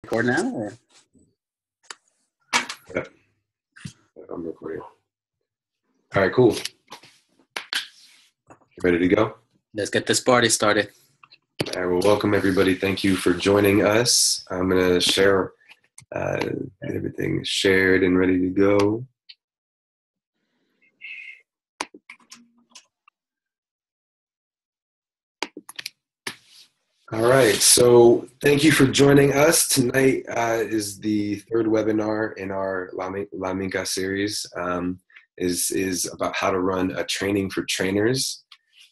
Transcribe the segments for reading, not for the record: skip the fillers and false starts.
Record now, or? Yeah, I'm recording. All right, cool. Ready to go? Let's get this party started. All right, well, welcome everybody. Thank you for joining us. I'm going to share everything shared and ready to go. All right, so thank you for joining us. Tonight is the third webinar in our La Minca series. Is about how to run a training for trainers.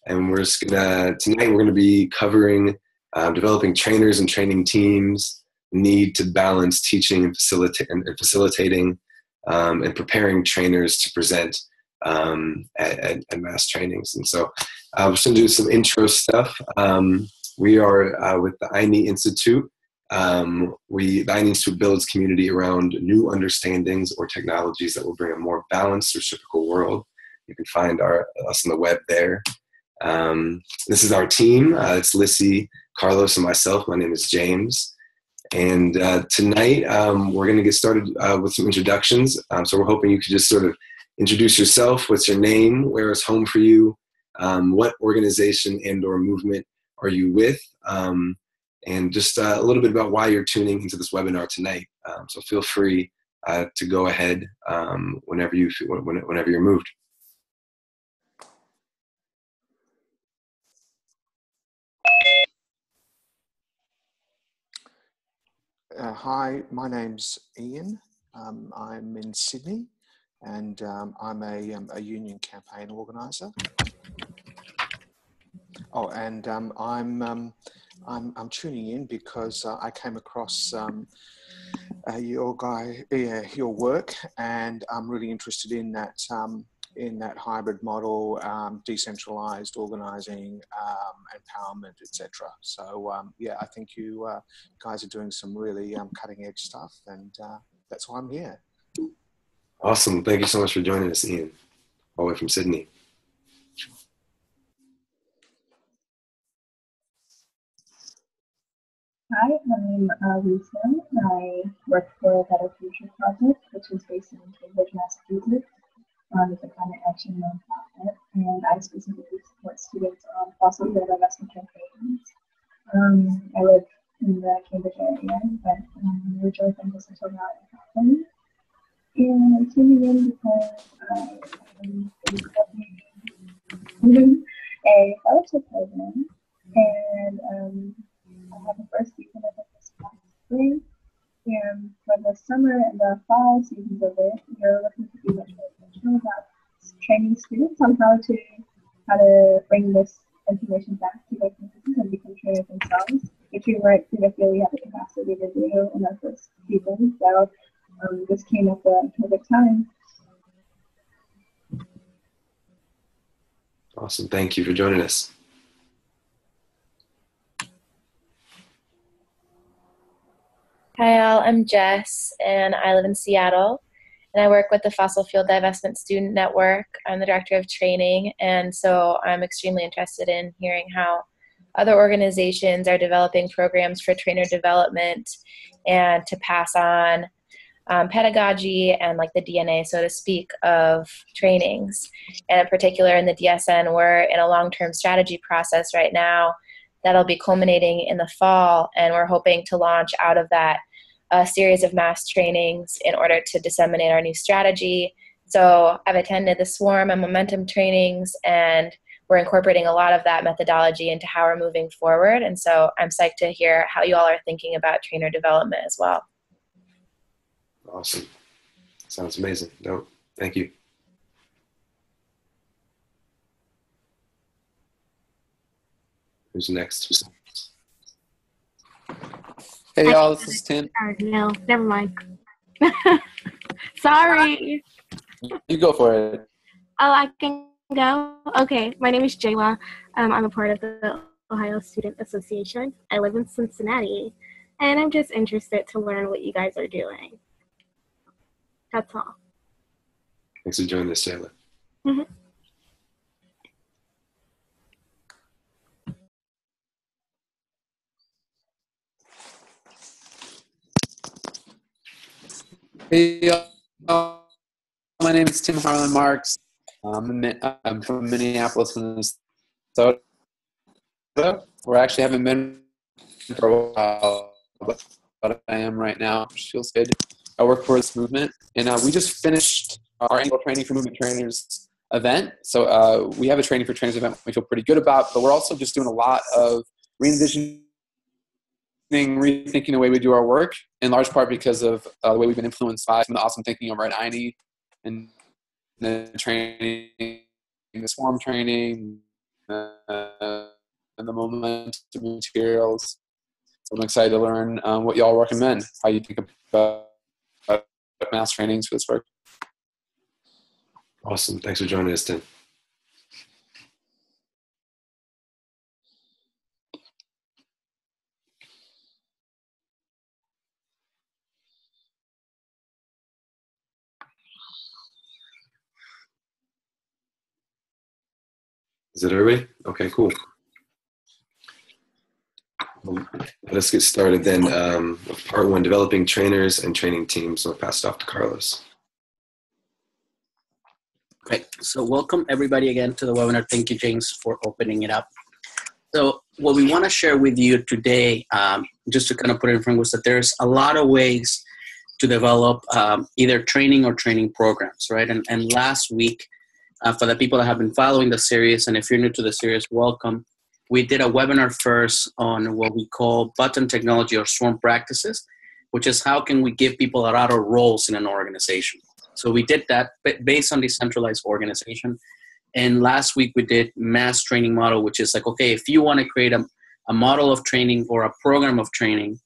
And tonight we're gonna be covering developing trainers and training teams, need to balance teaching and facilitating and preparing trainers to present at mass trainings. And so we're just gonna do some intro stuff. We are with the ayni.institute. The ayni.institute builds community around new understandings or technologies that will bring a more balanced reciprocal world. You can find us on the web there. This is our team. It's Lissy, Carlos, and myself. My name is James. And tonight we're going to get started with some introductions. So we're hoping you could just sort of introduce yourself. What's your name? Where is home for you? What organization and or movement are you with? And just a little bit about why you're tuning into this webinar tonight. So feel free to go ahead whenever you're moved. Hi, my name's Ian. I'm in Sydney, and I'm a union campaign organizer. Oh, and I'm tuning in because I came across your work, and I'm really interested in that hybrid model, decentralized organizing, empowerment, etc. So yeah, I think you guys are doing some really cutting edge stuff, and that's why I'm here. Awesome. Thank you so much for joining us, Ian, all the way from Sydney. Hi, I'm Lisa. I work for a Better Future Project, which is based in Cambridge, Massachusetts. It's a climate action nonprofit, and I specifically support students on fossil fuel divestment campaigns. I live in the Cambridge area, but originally from the Central Valley of California. And I'm tuning in because I am a fellowship program, and I have the first season of it this past spring, and for the summer and the fall seasons of it, you're looking to be much more intentional about training students on how to bring this information back to their campuses and become trainers themselves, which we weren't going to feel we had the capacity to do in our first season. So this came at the perfect time. Awesome. Thank you for joining us. Hi all, I'm Jess, and I live in Seattle, and I work with the Fossil Fuel Divestment Student Network. I'm the Director of Training, and so I'm extremely interested in hearing how other organizations are developing programs for trainer development and to pass on pedagogy and like the DNA, so to speak, of trainings. And in particular in the DSN, we're in a long-term strategy process right now that'll be culminating in the fall, and we're hoping to launch out of that a series of mass trainings in order to disseminate our new strategy. So I've attended the Swarm and Momentum trainings, and we're incorporating a lot of that methodology into how we're moving forward. And so I'm psyched to hear how you all are thinking about trainer development as well. Awesome. Sounds amazing. No, thank you. Who's next? Hey y'all, this is Tim. No, never mind. Sorry. You go for it. Oh, I can go? Okay, my name is Jayla. I'm a part of the Ohio Student Association. I live in Cincinnati, and I'm just interested to learn what you guys are doing. That's all. Thanks for joining us, Jayla. Mm-hmm. Hey, my name is Tim Harlan Marks. I'm from Minneapolis, Minnesota. We actually haven't been for a while, but I am right now, which feels good. I work for this movement, and we just finished our annual Training for Movement Trainers event. So we have a Training for Trainers event we feel pretty good about, but we're also just doing a lot of re-envisioning, rethinking the way we do our work, in large part because of the way we've been influenced by some of the awesome thinking over at ayni and the training, the swarm training, and the momentum materials. So I'm excited to learn what y'all recommend, how you think about mass trainings for this work. Awesome. Thanks for joining us, Tim. Is it everybody? Okay, cool. Well, let's get started then with part one, developing trainers and training teams. I'll pass it off to Carlos. Great. So welcome everybody again to the webinar. Thank you, James, for opening it up. So what we want to share with you today, just to kind of put it in front, was that there's a lot of ways to develop either training or training programs, right? And last week, for the people that have been following the series, and if you're new to the series, welcome. We did a webinar first on what we call button technology or swarm practices, which is how can we give people a lot of roles in an organization. So we did that based on decentralized organization. And last week we did mass training model, which is like, okay, if you want to create a model of training or a program of training,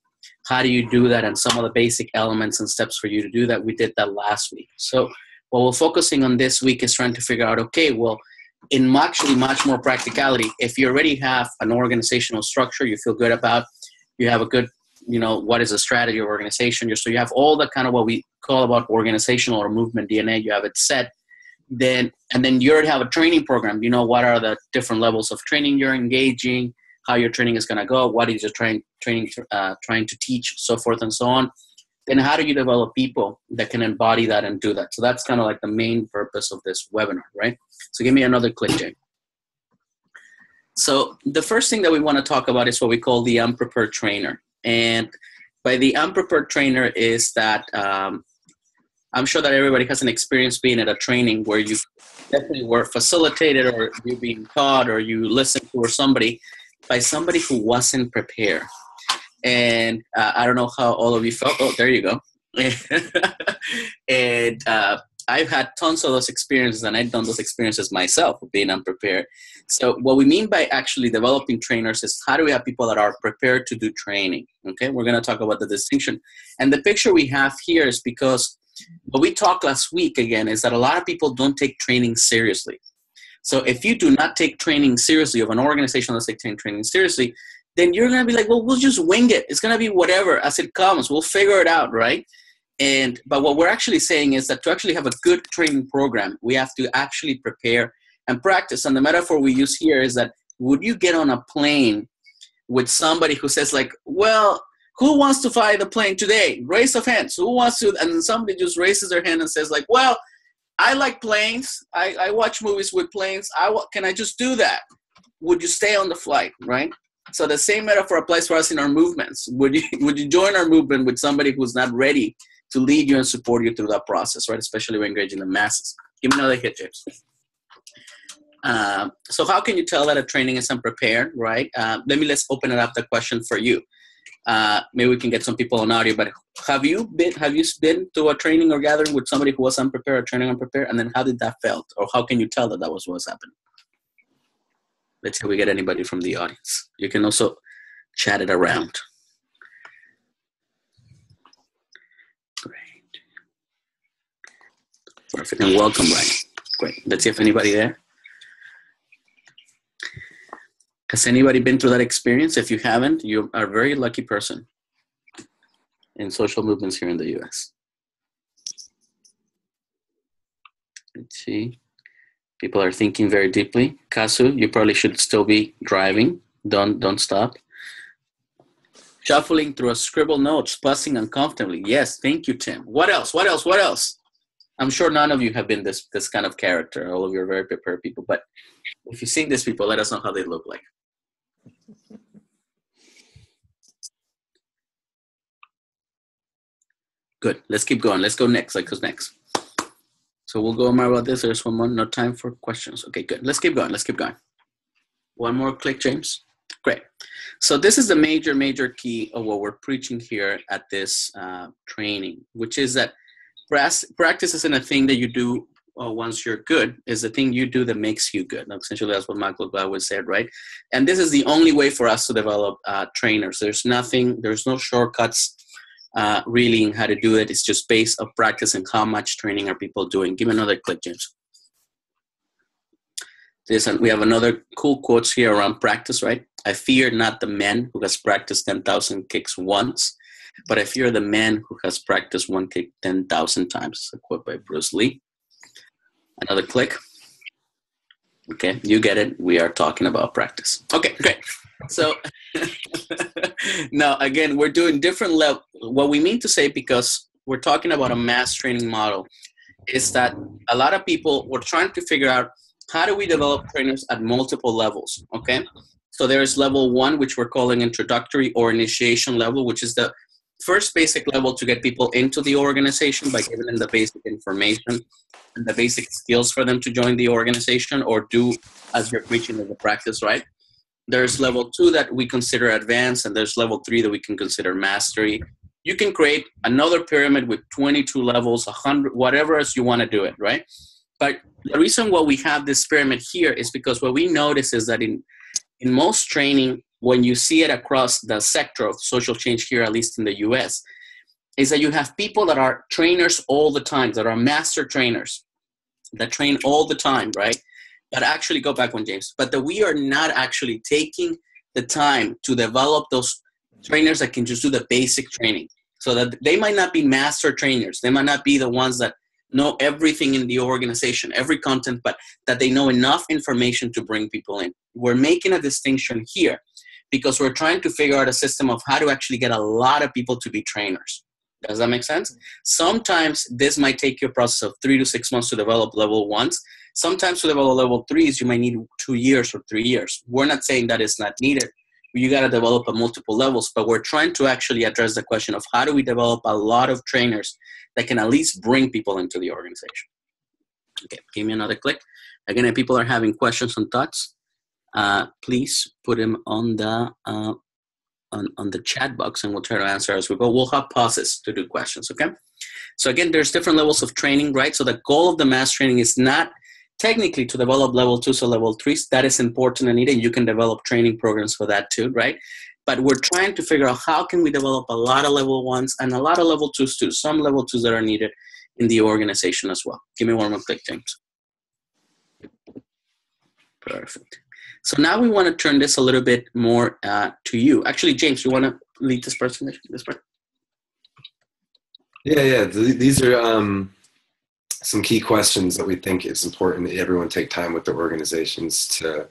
how do you do that? And some of the basic elements and steps for you to do that. We did that last week. So what we're focusing on this week is trying to figure out, okay, well, in much more practicality, if you already have an organizational structure you feel good about, you have a good, what is a strategy of organization, so you have all the kind of what we call about organizational or movement DNA, you have it set, and then you already have a training program, what are the different levels of training you're engaging, how your training is going to go, what is your training trying to teach, so forth and so on. Then how do you develop people that can embody that and do that? So that's kind of like the main purpose of this webinar, right? So give me another click, Jay. So the first thing that we want to talk about is what we call the unprepared trainer. And by the unprepared trainer is that I'm sure that everybody has an experience being at a training where you definitely were facilitated or you're being taught or you listened to or somebody who wasn't prepared. And I don't know how all of you felt. Oh, there you go. And I've had tons of those experiences, and I've done those experiences myself, being unprepared. So what we mean by actually developing trainers is how do we have people that are prepared to do training? Okay, we're going to talk about the distinction. And the picture we have here is because what we talked last week, again, is that a lot of people don't take training seriously. So if you do not take training seriously, of an organization that's taking training seriously, then you're going to be like, well, we'll just wing it. It's going to be whatever as it comes. We'll figure it out, right? But what we're actually saying is that to actually have a good training program, we have to actually prepare and practice. And the metaphor we use here is that would you get on a plane with somebody who says like, well, who wants to fly the plane today? Raise of hands. Who wants to? And then somebody just raises their hand and says like, well, I like planes. I watch movies with planes. Can I just do that? Would you stay on the flight, right? So the same metaphor applies for us in our movements. Would you join our movement with somebody who's not ready to lead you and support you through that process, right? Especially when engaging the masses. Give me another hit, James. So how can you tell that a training is unprepared, right? Let's open it up the question for you. Maybe we can get some people on audio, but have you been to a training or gathering with somebody who was unprepared or training unprepared? And then how did that felt? Or how can you tell that was what was happening? Let's see if we get anybody from the audience. You can also chat it around. Great. Perfect. And welcome, Ryan. Great. Let's see if anybody there. Has anybody been through that experience? If you haven't, you are a very lucky person in social movements here in the US. Let's see. People are thinking very deeply. Kasu, you probably should still be driving. Don't stop. Shuffling through a scribble notes, fussing uncomfortably. Yes, thank you, Tim. What else? What else? What else? I'm sure none of you have been this kind of character. All of you are very prepared people. But if you've seen these people, let us know how they look like. Good. Let's keep going. Let's go next. Like, who's next? So we'll go more about this. There's one more. No time for questions. Okay, good. Let's keep going. Let's keep going. One more click, James. Great. So this is the major key of what we're preaching here at this training, which is that practice isn't a thing that you do once you're good. It's the thing you do that makes you good. Essentially, that's what Michael Gladwell said, right? And this is the only way for us to develop trainers. There's no shortcuts really in how to do it. It's just based on practice and how much training are people doing. Give me another click, James. We have another cool quotes here around practice, right? I fear not the man who has practiced 10,000 kicks once, but I fear the man who has practiced one kick 10,000 times. It's a quote by Bruce Lee. Another click. Okay, you get it. We are talking about practice. Okay, great. So now, again, we're doing different level. What we mean to say, because we're talking about a mass training model, is that a lot of people were trying to figure out how do we develop trainers at multiple levels, okay? So there's level 1, which we're calling introductory or initiation level, which is the first basic level to get people into the organization by giving them the basic information and the basic skills for them to join the organization or do as you're preaching as a practice, right? There's level 2 that we consider advanced, and there's level 3 that we can consider mastery. You can create another pyramid with 22 levels, 100, whatever else you want to do it, right? But the reason why we have this pyramid here is because what we notice is that in most training, when you see it across the sector of social change here, at least in the US, is that you have people that are trainers all the time, that are master trainers, that train all the time, right? But actually, go back one, James, but that we are not actually taking the time to develop those trainers that can just do the basic training. So that they might not be master trainers. They might not be the ones that know everything in the organization, every content, but that they know enough information to bring people in. We're making a distinction here because we're trying to figure out a system of how to actually get a lot of people to be trainers. Does that make sense? Sometimes this might take you a process of 3 to 6 months to develop level 1s. Sometimes to develop level 3s, you might need 2 years or 3 years. We're not saying that it's not needed. You got to develop at multiple levels, but we're trying to actually address the question of how do we develop a lot of trainers that can at least bring people into the organization. Okay, give me another click. Again, if people are having questions and thoughts, please put them on the chat box, and we'll try to answer as we go. We'll have pauses to do questions, okay? So again, there's different levels of training, right? So the goal of the mass training is not technically to develop level 2s or level 3s. That is important and needed. You can develop training programs for that too, right? But we're trying to figure out how can we develop a lot of level 1s and a lot of level 2s too, some level 2s that are needed in the organization as well. Give me one more click, James. Perfect. So now we want to turn this a little bit more to you. Actually, James, you want to lead this presentation? This part? Yeah. These are some key questions that we think it's important that everyone take time with their organizations to,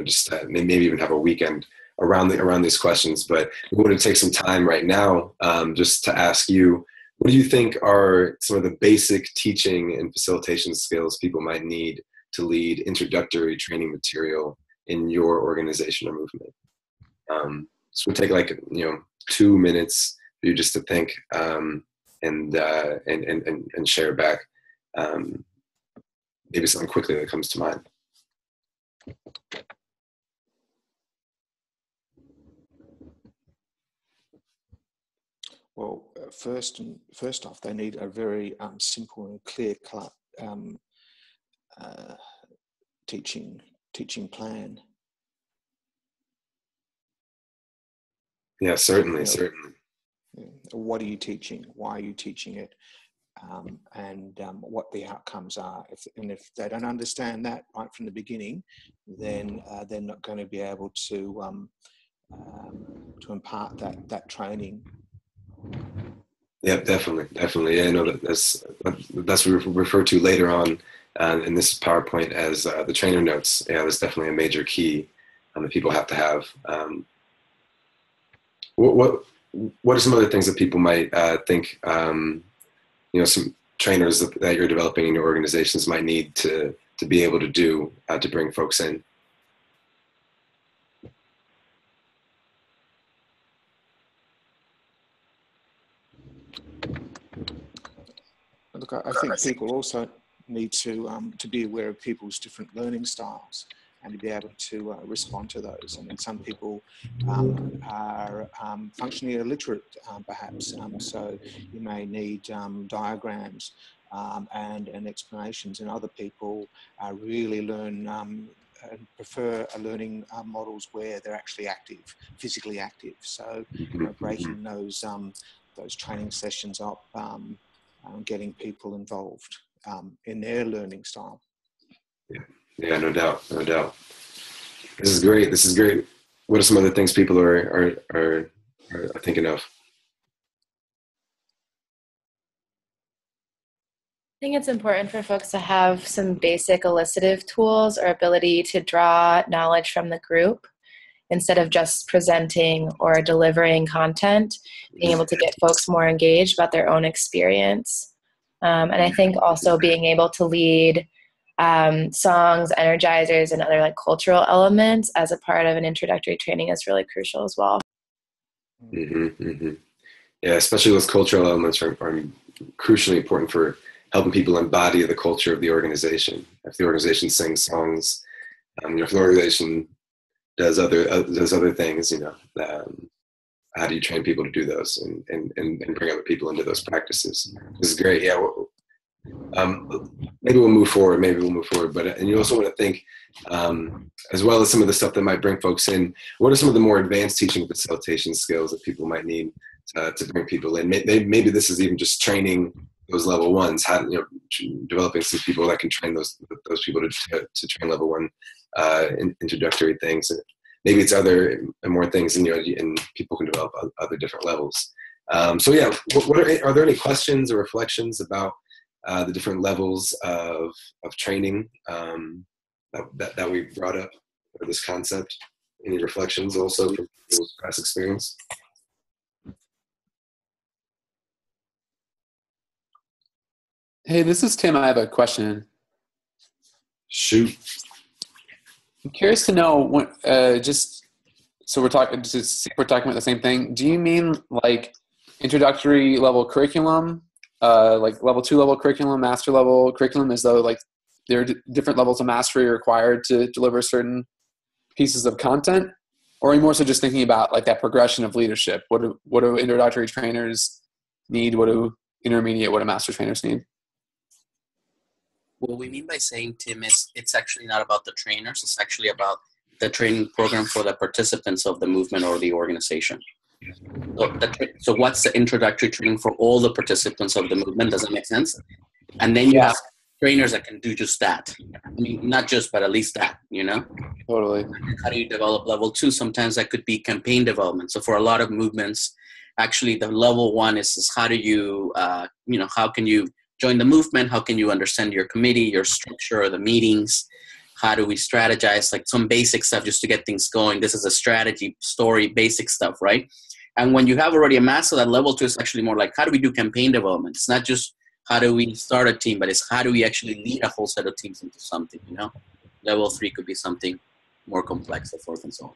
just maybe even have a weekend around these questions. But we want to take some time right now just to ask you, what do you think are some of the basic teaching and facilitation skills people might need to lead introductory training material in your organization or movement? So we'll take 2 minutes for you just to think and share back maybe something quickly that comes to mind. Well, first off, they need a very simple and clear-cut teaching plan. Yeah, certainly. Yeah. What are you teaching? Why are you teaching it? And what the outcomes are. If they don't understand that right from the beginning, then they're not going to be able to impart that training. Yeah, definitely. Yeah, I know that's what we refer to later on in this PowerPoint as the trainer notes. Yeah, that's definitely a major key that people have to have. what are some other things that people might think, some trainers that you're developing in your organizations might need to be able to do to bring folks in? Look, I think people also need to be aware of people's different learning styles and to be able to respond to those. I mean, some people are functionally illiterate, perhaps, so you may need diagrams and explanations, and other people really learn and prefer learning models where they're actually active, physically active. So breaking those training sessions up, getting people involved in their learning style. Yeah, no doubt. This is great. What are some other things people are thinking of? I think it's important for folks to have some basic elicitive tools or ability to draw knowledge from the group instead of just presenting or delivering content, being able to get folks more engaged about their own experience. And I think also being able to lead songs, energizers, and other like cultural elements as a part of an introductory training is really crucial as well. Yeah, especially those cultural elements are crucially important for helping people embody the culture of the organization. If the organization sings songs, if the organization does other things, how do you train people to do those and bring other people into those practices? This is great. Yeah. Maybe we'll move forward. And you also want to think, as well as some of the stuff that might bring folks in, what are some of the more advanced teaching facilitation skills that people might need to bring people in? Maybe this is even just training those level ones, developing some people that can train those people to train level one introductory things. Maybe it's other and more things, and people can develop other different levels. So yeah, are there any questions or reflections about the different levels of training that we brought up, or this concept? Any reflections also from people's past experience? Hey, this is Tim. I have a question. Shoot. I'm curious to know we're talking about the same thing. Do you mean like introductory level curriculum, like level 2 level curriculum, master level curriculum, as though like there are different levels of mastery required to deliver certain pieces of content? Or are you more so just thinking about like that progression of leadership? What do introductory trainers need? What do master trainers need? What we mean by saying, Tim, is it's actually not about the trainers. It's actually about the training program for the participants of the movement or the organization. So what's the introductory training for all the participants of the movement? Does that make sense? And then you have trainers that can do just that. I mean, not just, but at least that, Totally. How do you develop level 2? Sometimes that could be campaign development. So for a lot of movements, actually the level 1 is how do you, how can you join the movement? How can you understand your committee, your structure, the meetings? How do we strategize? Like some basic stuff just to get things going. This is a strategy, story, basic stuff, right? And when you have already a master, that level 2 is actually more like, how do we do campaign development? It's not just how do we start a team, but it's how do we actually lead a whole set of teams into something, Level 3 could be something more complex, so forth and so on.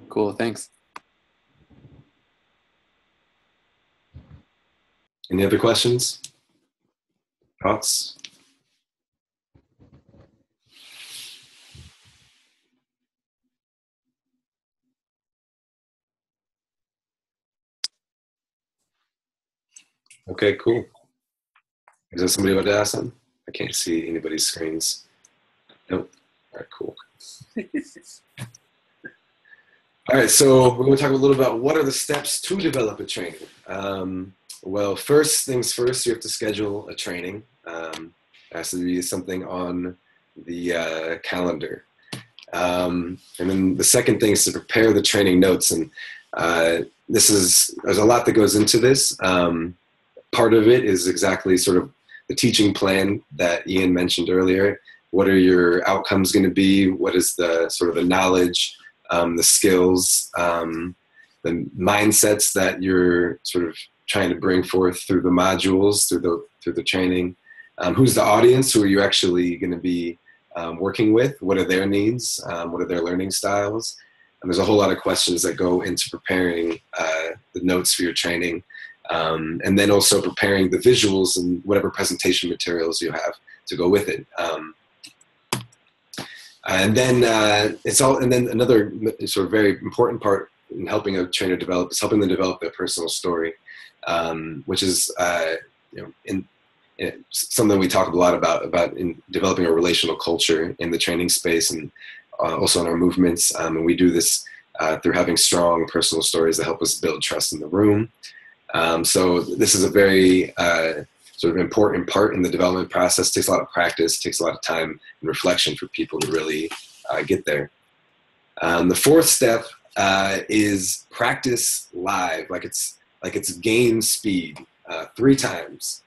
Cool, thanks. Any other questions? Thoughts? Okay, cool. Is there somebody about to ask something? I can't see anybody's screens. Nope. All right, cool. All right, so we're going to talk a little about what are the steps to develop a training. Well, first things first, you have to schedule a training. It has to be something on the calendar. And then the second thing is to prepare the training notes. And there's a lot that goes into this. Part of it is exactly sort of the teaching plan that Ian mentioned earlier. What are your outcomes going to be? What is the sort of the knowledge, the skills, the mindsets that you're sort of trying to bring forth through the modules, through the training. Who's the audience? Who are you actually going to be working with? What are their needs? What are their learning styles? And there's a whole lot of questions that go into preparing the notes for your training. And then also preparing the visuals and whatever presentation materials you have to go with it. And then another sort of very important part in helping a trainer develop is helping them develop their personal story, which is something we talk a lot about in developing a relational culture in the training space and also in our movements. And we do this through having strong personal stories that help us build trust in the room. So this is a very sort of important part in the development process. It takes a lot of practice, takes a lot of time and reflection for people to really get there. The fourth step is practice live, like it's game speed, 3 times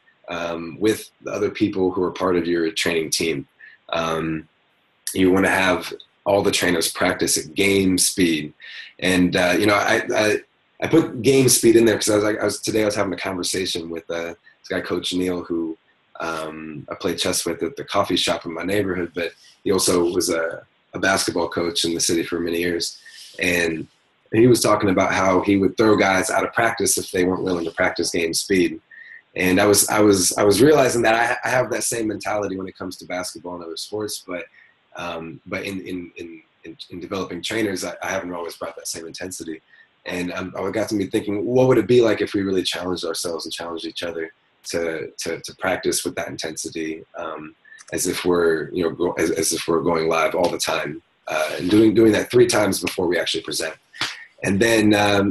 with the other people who are part of your training team. You want to have all the trainers practice at game speed, and I put game speed in there because I was having a conversation with this guy, Coach Neil, who I played chess with at the coffee shop in my neighborhood, but he also was a basketball coach in the city for many years. And he was talking about how he would throw guys out of practice if they weren't willing to practice game speed. And I was realizing that I have that same mentality when it comes to basketball and other sports, but in developing trainers, I haven't always brought that same intensity. And I got to me thinking, what would it be like if we really challenged ourselves and challenged each other to practice with that intensity, as if we're as if we're going live all the time, and doing that 3 times before we actually present, and then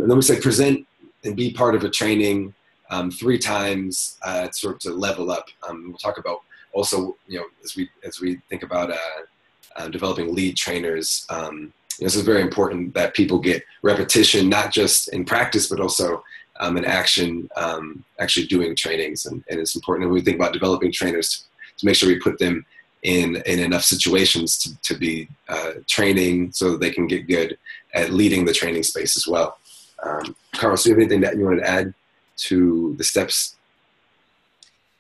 we say present and be part of a training 3 times sort of to level up. We'll talk about also as we think about developing lead trainers. This is very important that people get repetition, not just in practice, but also in action, actually doing trainings. And it's important when we think about developing trainers to make sure we put them in enough situations to be training so that they can get good at leading the training space as well. Carlos, do you have anything that you wanted to add to the steps?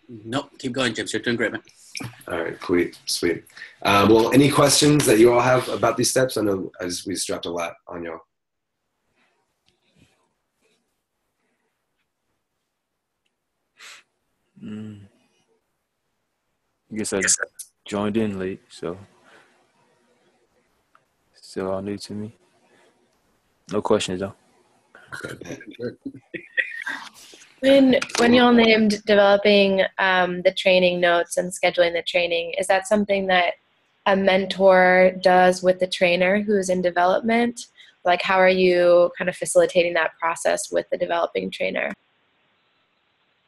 Nope, keep going, James. You're doing great, man. All right, sweet. Well, any questions that you all have about these steps? I know we just dropped a lot on y'all. I guess I joined in late, so still all new to me. No questions though. When y'all named developing the training notes and scheduling the training, is that something that a mentor does with the trainer who's in development? Like, how are you kind of facilitating that process with the developing trainer?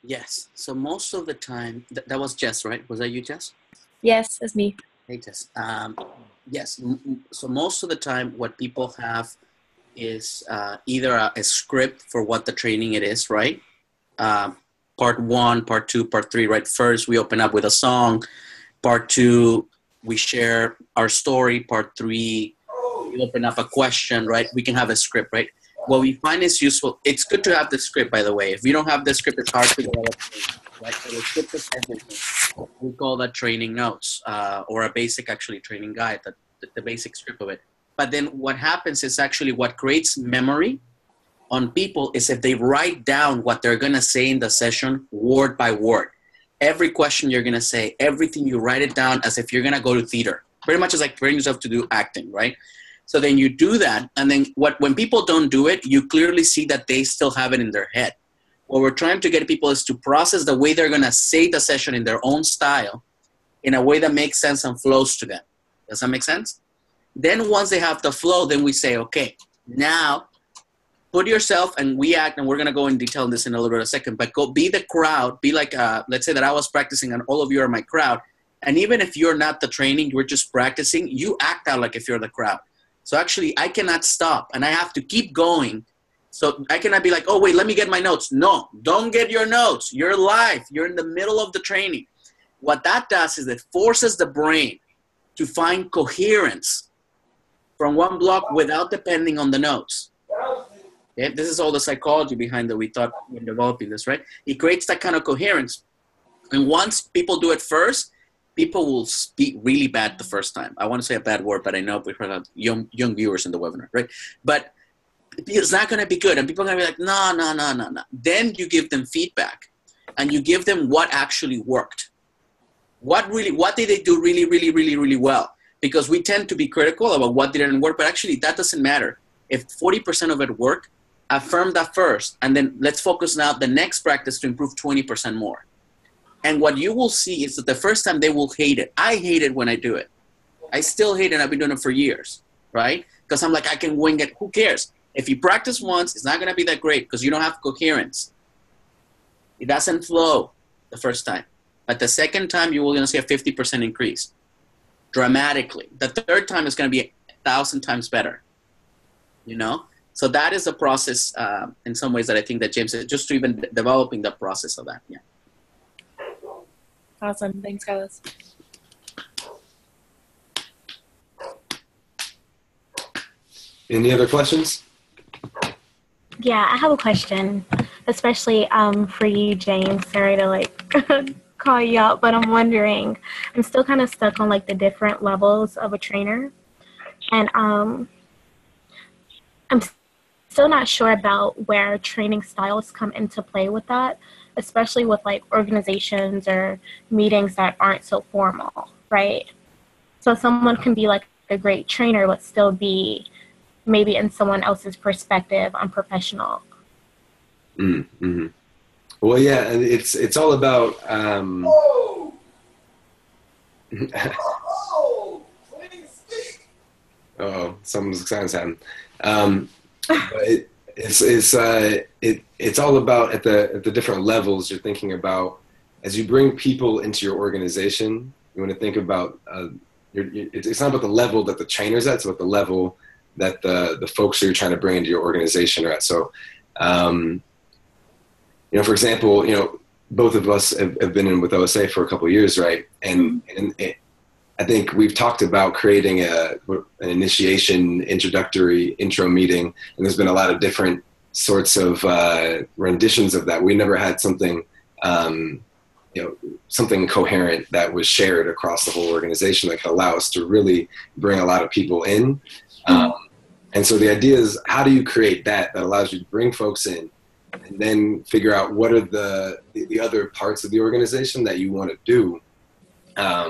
Yes. So most of the time, that was Jess, right? Was that you, Jess? Yes, that's me. Hey, Jess. Yes. So most of the time, what people have is either a script for what the training it is, right? Part 1, part 2, part 3, right? First, we open up with a song. Part 2, we share our story. Part 3, we open up a question, right? We can have a script, right? What we find is useful. It's good to have the script, by the way. If you don't have the script, it's hard to develop, right? So the script is everything. We call that training notes, or a basic, actually, training guide, the basic script of it. But then what happens is actually what creates memory on people is if they write down what they're going to say in the session word by word. Every question you're going to say, everything, you write it down as if you're going to go to theater. Pretty much it's like preparing yourself to do acting, right? So then you do that, and then when people don't do it, you clearly see that they still have it in their head. What we're trying to get people is to process the way they're going to say the session in their own style in a way that makes sense and flows to them. Does that make sense? Then once they have the flow, then we say, okay, now put yourself, and we act, and we're going to go in detail on this in a little bit of a second, but go be the crowd. Be like, let's say that I was practicing and all of you are my crowd. And even if you're not the training, you're just practicing, you act out like if you're the crowd. So actually, I cannot stop, and I have to keep going. So I cannot be like, oh, wait, let me get my notes. No, don't get your notes. You're live. You're in the middle of the training. What that does is it forces the brain to find coherence from one block without depending on the notes. Yeah, this is all the psychology behind that we thought when developing this, right? It creates that kind of coherence. And once people do it first, people will speak really bad the first time. I want to say a bad word, but I know we've heard young viewers in the webinar, right? But it's not going to be good. And people are going to be like, no. Then you give them feedback and you give them what actually worked. What did they do really well? Because we tend to be critical about what didn't work, but actually that doesn't matter. If 40% of it worked, affirm that first, and then let's focus now the next practice to improve 20% more. And what you will see is that the first time they will hate it. I hate it when I do it. I still hate it. I've been doing it for years, right? Because I'm like, I can wing it. Who cares? If you practice once, it's not going to be that great because you don't have coherence. It doesn't flow the first time. But the second time, you're going to see a 50% increase dramatically. The third time is going to be 1,000 times better, you know? So that is a process in some ways that I think that James is just even developing the process of that. Yeah. Awesome. Thanks, Carlos. Any other questions? Yeah, I have a question, especially for you, James. Sorry to like call you out, but I'm wondering, I'm still kind of stuck on like the different levels of a trainer. And I'm still not sure about where training styles come into play with that, especially with like organizations or meetings that aren't so formal, right? So someone can be like a great trainer, but still be maybe in someone else's perspective unprofessional. Mm-hmm. Well, yeah, and it's all about something's happening. But it's all about at the different levels you're thinking about. As you bring people into your organization, you want to think about it's not about the level that the trainer's at, it's about the level that the folks who you're trying to bring into your organization are at. So, you know, for example, you know, both of us have been in with OSA for a couple of years, right? And I think we've talked about creating an initiation, introductory intro meeting, and there's been a lot of different sorts of renditions of that. We never had something, you know, something coherent that was shared across the whole organization that could allow us to really bring a lot of people in. And so the idea is, how do you create that allows you to bring folks in and then figure out what are the other parts of the organization that you want to do,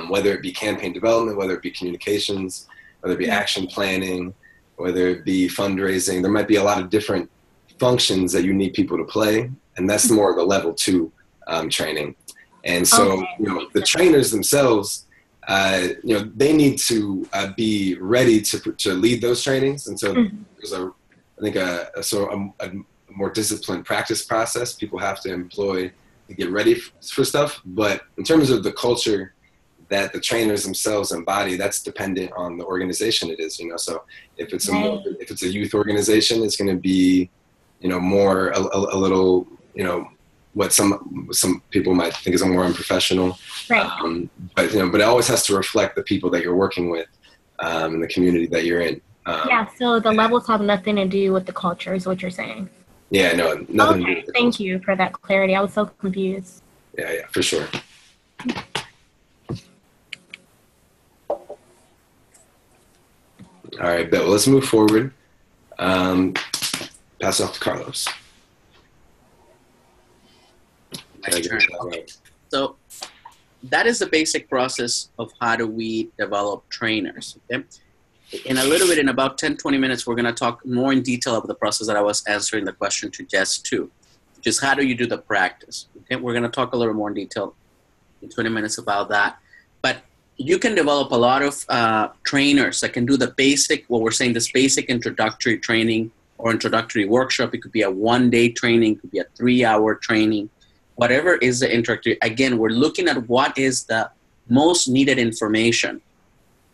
whether it be campaign development, whether it be communications, whether it be action planning, whether it be fundraising. There might be a lot of different functions that you need people to play, and that's more of a level 2 training. And so, you know, the trainers themselves, you know, they need to be ready to lead those trainings. And so there's a more disciplined practice process people have to employ to get ready for stuff. But in terms of the culture that the trainers themselves embody, that's dependent on the organization it is, you know. So if it's a youth organization, it's going to be, you know, more a little, you know, what some people might think is a more unprofessional, right? But you know, but it always has to reflect the people that you're working with and the community that you're in. Yeah. So the levels have nothing to do with the culture, is what you're saying. Yeah. No. Nothing. Okay. To do with Thank you for that clarity. I was so confused. Yeah. For sure. All right, well, let's move forward. Pass off to Carlos. Okay. So that is the basic process of how do we develop trainers. Okay? In a little bit, in about 10, 20 minutes, we're going to talk more in detail about the process that I was answering the question to Jess too, which is how do you do the practice. Okay? We're going to talk a little more in detail in 20 minutes about that. But you can develop a lot of trainers that can do the basic, what we're saying, this basic introductory training or introductory workshop. It could be a 1-day training, it could be a 3-hour training. Whatever is the introductory, again, we're looking at what is the most needed information,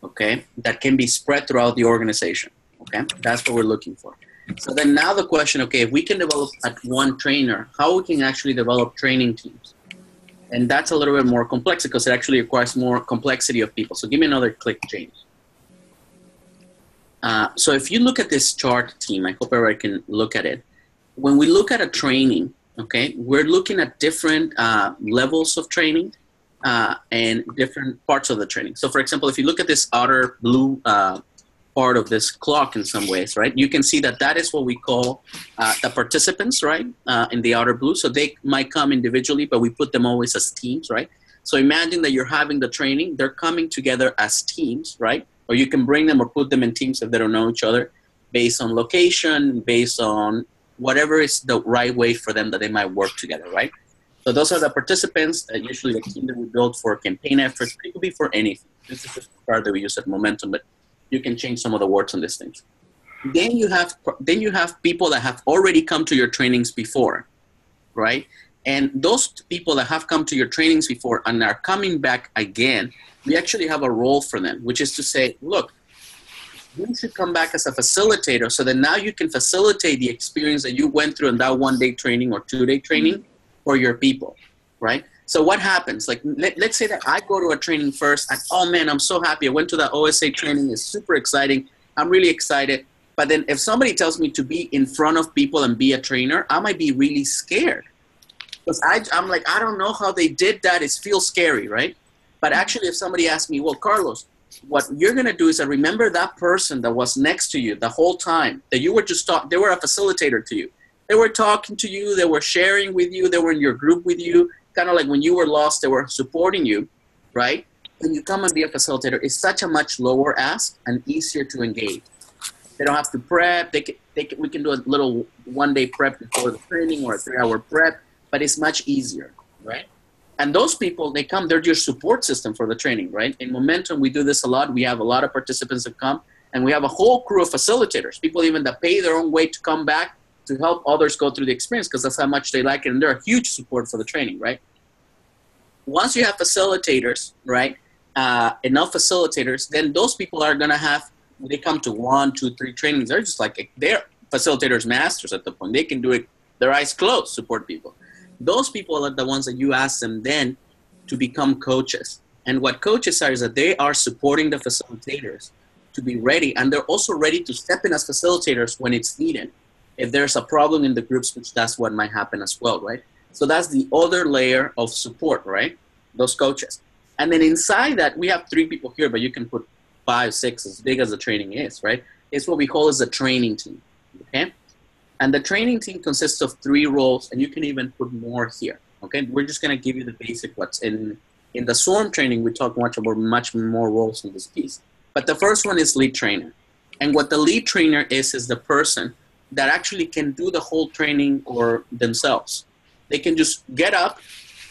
okay, that can be spread throughout the organization, okay? That's what we're looking for. So then now the question, okay, if we can develop at one trainer, how we can actually develop training teams? And that's a little bit more complex because it actually requires more complexity of people. So give me another click, James. So if you look at this chart, team, I hope everybody can look at it. when we look at a training, okay, we're looking at different levels of training and different parts of the training. So, for example, if you look at this outer blue part of this clock in some ways, right, you can see that that is what we call the participants, right, in the outer blue. So they might come individually, but we put them always as teams, right? So imagine that you're having the training, they're coming together as teams, right? Or you can bring them or put them in teams if they don't know each other, based on location, based on whatever is the right way for them that they might work together, right? So those are the participants, usually the team that we build for campaign efforts. It could be for anything. This is just the card that we use at Momentum, but you can change some of the words on these things. Then you have people that have already come to your trainings before, right? And those people that have come to your trainings before and are coming back again, we actually have a role for them, which is to say, look, you should come back as a facilitator so that now you can facilitate the experience that you went through in that 1-day training or 2-day training for your people, right? So what happens? Like, let's say that I go to a training first and, oh man, I'm so happy. I went to that OSA training. It's super exciting. I'm really excited. But then if somebody tells me to be in front of people and be a trainer, I might be really scared. Because I'm like, I don't know how they did that. It feels scary, right? But actually, if somebody asks me, well, Carlos, what you're going to do is remember that person that was next to you the whole time, that you were just talking, they were a facilitator to you. They were talking to you, they were sharing with you, they were in your group with you, kind of like when you were lost, they were supporting you, right? When you come and be a facilitator, it's such a much lower ask and easier to engage. They don't have to prep. We can do a little 1-day prep before the training or a 3-hour prep, but it's much easier, right? And those people, they come, they're your support system for the training, right? In Momentum, we do this a lot. We have a lot of participants that come, and we have a whole crew of facilitators, people even that pay their own way to come back to help others go through the experience because that's how much they like it, and they're a huge support for the training, right? Once you have facilitators, right, enough facilitators, then those people are going to have, they come to 1, 2, 3 trainings. They're just like, they're facilitators masters at the point. They can do it, their eyes closed, support people. Those people are the ones that you ask them then to become coaches. And what coaches are is that they are supporting the facilitators to be ready, and they're also ready to step in as facilitators when it's needed. If there's a problem in the groups, which that's what might happen as well, right? So that's the other layer of support, right? Those coaches. And then inside that, we have 3 people here, but you can put 5, 6, as big as the training is, right? It's what we call as a training team, okay? And the training team consists of 3 roles, and you can even put more here, okay? We're just going to give you the basic what's in the SWORM training. We talk much more roles in this piece. But the first one is lead trainer. And what the lead trainer is the person that actually can do the whole training or themselves. They can just get up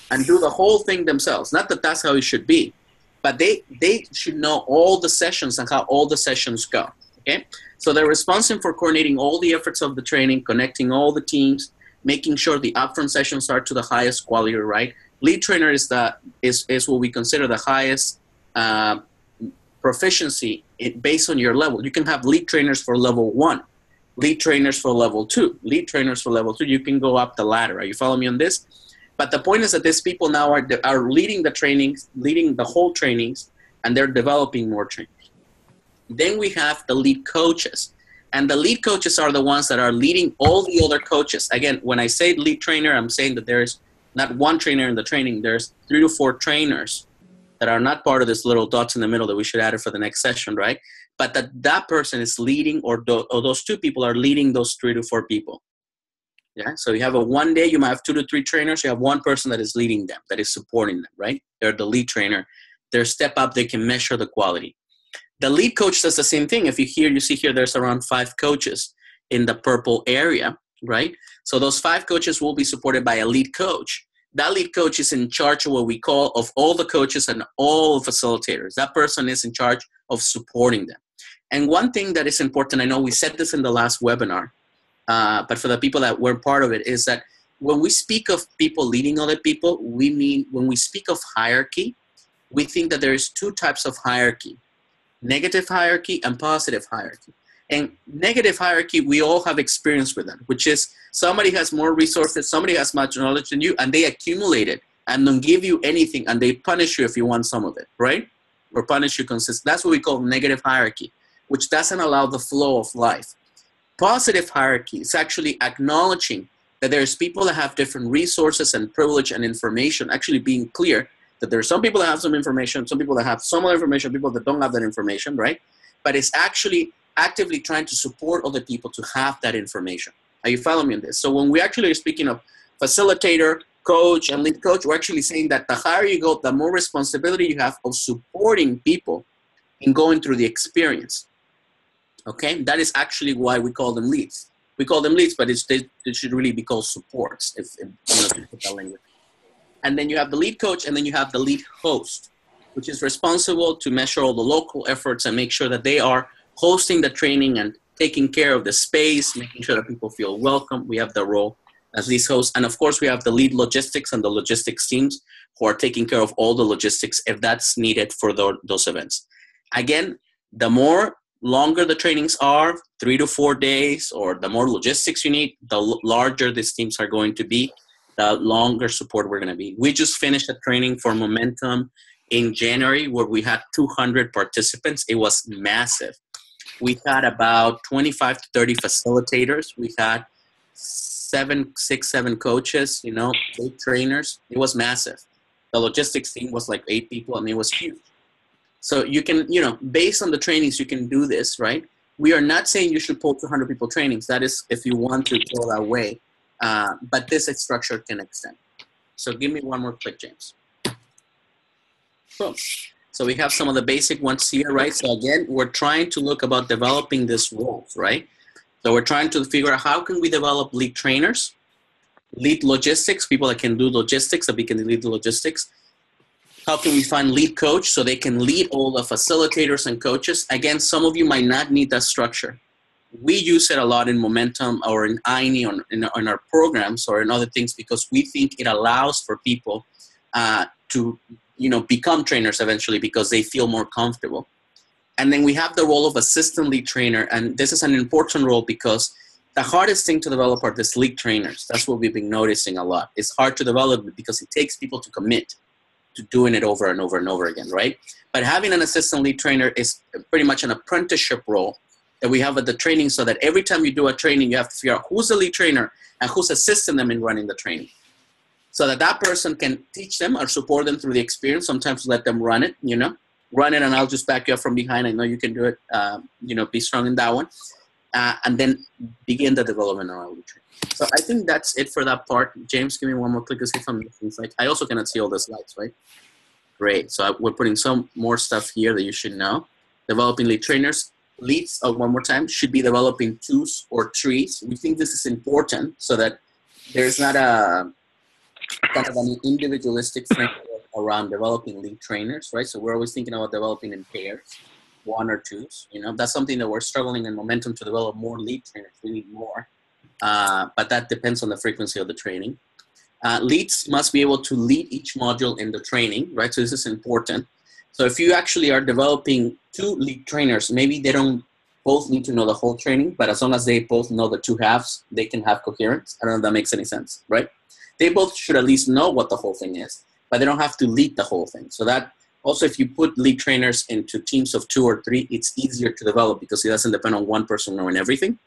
and do the whole thing themselves. Not that that's how it should be, but they should know all the sessions and how all the sessions go, okay? So they're responsible for coordinating all the efforts of the training, connecting all the teams, making sure the upfront sessions are to the highest quality, right? Lead trainer is what we consider the highest proficiency based on your level. You can have lead trainers for level 1, lead trainers for level 2, lead trainers for level 3. You can go up the ladder. Are you following me on this? But the point is that these people now are leading the trainings, leading the whole trainings, and they're developing more trainers. Then we have the lead coaches. And the lead coaches are the ones that are leading all the other coaches. Again, when I say lead trainer, I'm saying that there's not one trainer in the training. There's 3 to 4 trainers that are not part of this little dots in the middle that we should add it for the next session, right? But that person is leading, or those 2 people are leading those 3 to 4 people. Yeah, so you have a 1 day, you might have 2 to 3 trainers. You have 1 person that is leading them, that is supporting them, right? They're the lead trainer. They're step up. They can measure the quality. The lead coach does the same thing. If you see here, there's around 5 coaches in the purple area, right? So those 5 coaches will be supported by a lead coach. That lead coach is in charge of what we call of all the coaches and all facilitators. That person is in charge of supporting them. And one thing that is important, I know we said this in the last webinar, but for the people that were part of it, is that when we speak of people leading other people, we mean when we speak of hierarchy, we think that there's 2 types of hierarchy: negative hierarchy and positive hierarchy. And negative hierarchy, we all have experience with that, which is somebody has more resources, somebody has much knowledge than you, and they accumulate it and don't give you anything, and they punish you if you want some of it, right? Or punish you consistently. That's what we call negative hierarchy, which doesn't allow the flow of life. positive hierarchy is actually acknowledging that there's people that have different resources and privilege and information, actually being clear that there are some people that have some information, some people that have some other information, people that don't have that information, right? But it's actually actively trying to support other people to have that information. Are you following me in this? So when we actually are speaking of facilitator, coach, and lead coach, we're actually saying that the higher you go, the more responsibility you have of supporting people in going through the experience. Okay, that is actually why we call them leads. We call them leads, but it should really be called supports, if you know, to put that language. And then you have the lead coach, and then you have the lead host, which is responsible to measure all the local efforts and make sure that they are hosting the training and taking care of the space, making sure that people feel welcome. We have the role as lead host. And of course, we have the lead logistics and the logistics teams who are taking care of all the logistics if that's needed for those events. Again, the more longer the trainings are, 3 to 4 days, or the more logistics you need, the larger these teams are going to be, the longer support we're going to be. We just finished a training for Momentum in January where we had 200 participants. It was massive. We had about 25 to 30 facilitators. We had 7 coaches, you know, 8 trainers. It was massive. The logistics team was like 8 people, and it was huge. So you can, you know, based on the trainings, you can do this, right? We are not saying you should pull 200 people trainings. That is if you want to go that way. But this structure can extend. So give me one more click, James. Boom. So we have some of the basic ones here, right? So again, we're trying to look about developing these roles, right? So we're trying to figure out how can we develop lead trainers, lead logistics, people that can do logistics, that we can lead the logistics. How can we find lead coach so they can lead all the facilitators and coaches? Again, some of you might not need that structure. We use it a lot in Momentum or in ayni, in our programs or in other things, because we think it allows for people to, you know, become trainers eventually because they feel more comfortable. And then we have the role of assistant lead trainer. And this is an important role because the hardest thing to develop are these lead trainers. That's what we've been noticing a lot. It's hard to develop because it takes people to commit to doing it over and over and over again, right? But having an assistant lead trainer is pretty much an apprenticeship role that we have at the training, so that every time you do a training, you have to figure out who's the lead trainer and who's assisting them in running the training. So that that person can teach them or support them through the experience. Sometimes let them run it, you know, run it and I'll just back you up from behind. I know you can do it, you know, be strong in that one. And then begin the development of our lead training. So I think that's it for that part. James, give me one more click to see if I'm missing slides. I also cannot see all the slides, right? Great. So we're putting some more stuff here that you should know. Developing lead trainers. Leads, one more time, should be developing 2s or 3s. We think this is important so that there's not a kind of an individualistic framework around developing lead trainers, right? So we're always thinking about developing in pairs, 1 or 2s. You know, that's something that we're struggling in Momentum to develop more lead trainers. We need more, but that depends on the frequency of the training. Leads must be able to lead each module in the training, right? So this is important. So if you actually are developing 2 lead trainers, maybe they don't both need to know the whole training, but as long as they both know the 2 halves, they can have coherence. I don't know if that makes any sense, right? They both should at least know what the whole thing is, but they don't have to lead the whole thing. So that also, if you put lead trainers into teams of 2 or 3, it's easier to develop because it doesn't depend on one person knowing everything.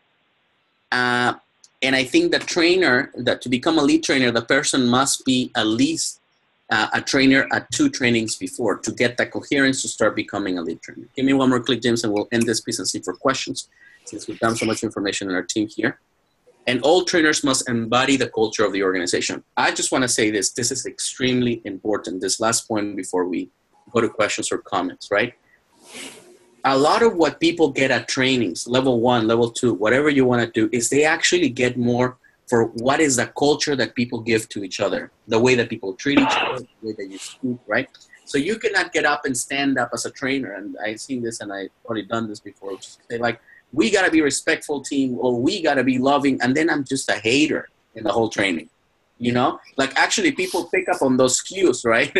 And I think the trainer, that to become a lead trainer, the person must be at least a trainer at 2 trainings before to get that coherence to start becoming a lead trainer. Give me one more click, James, and we'll end this piece and see for questions since we've done so much information in our team here. And all trainers must embody the culture of the organization. I just want to say this. This is extremely important, this last point before we go to questions or comments, right? A lot of what people get at trainings, level 1, level 2, whatever you want to do, is they actually get more for what is the culture that people give to each other, the way that people treat each other, the way that you speak, right? So you cannot get up and stand up as a trainer, and I've seen this and I've already done this before, which is say like, we got to be respectful team, or we got to be loving, and then I'm just a hater in the whole training, you know? Like actually people pick up on those cues, right?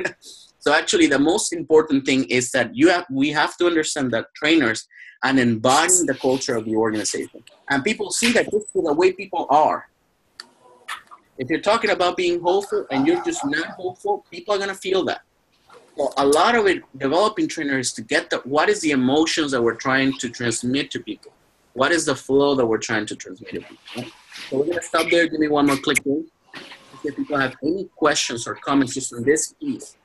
So actually the most important thing is that we have to understand that trainers and embodying the culture of the organization. And people see that just through the way people are. If you're talking about being hopeful and you're just not hopeful, people are going to feel that. Well, a lot of it, developing trainers to get what is the emotions that we're trying to transmit to people. What is the flow that we're trying to transmit it with? Right? So we're going to stop there. Give me one more click, please. If people have any questions or comments just on this piece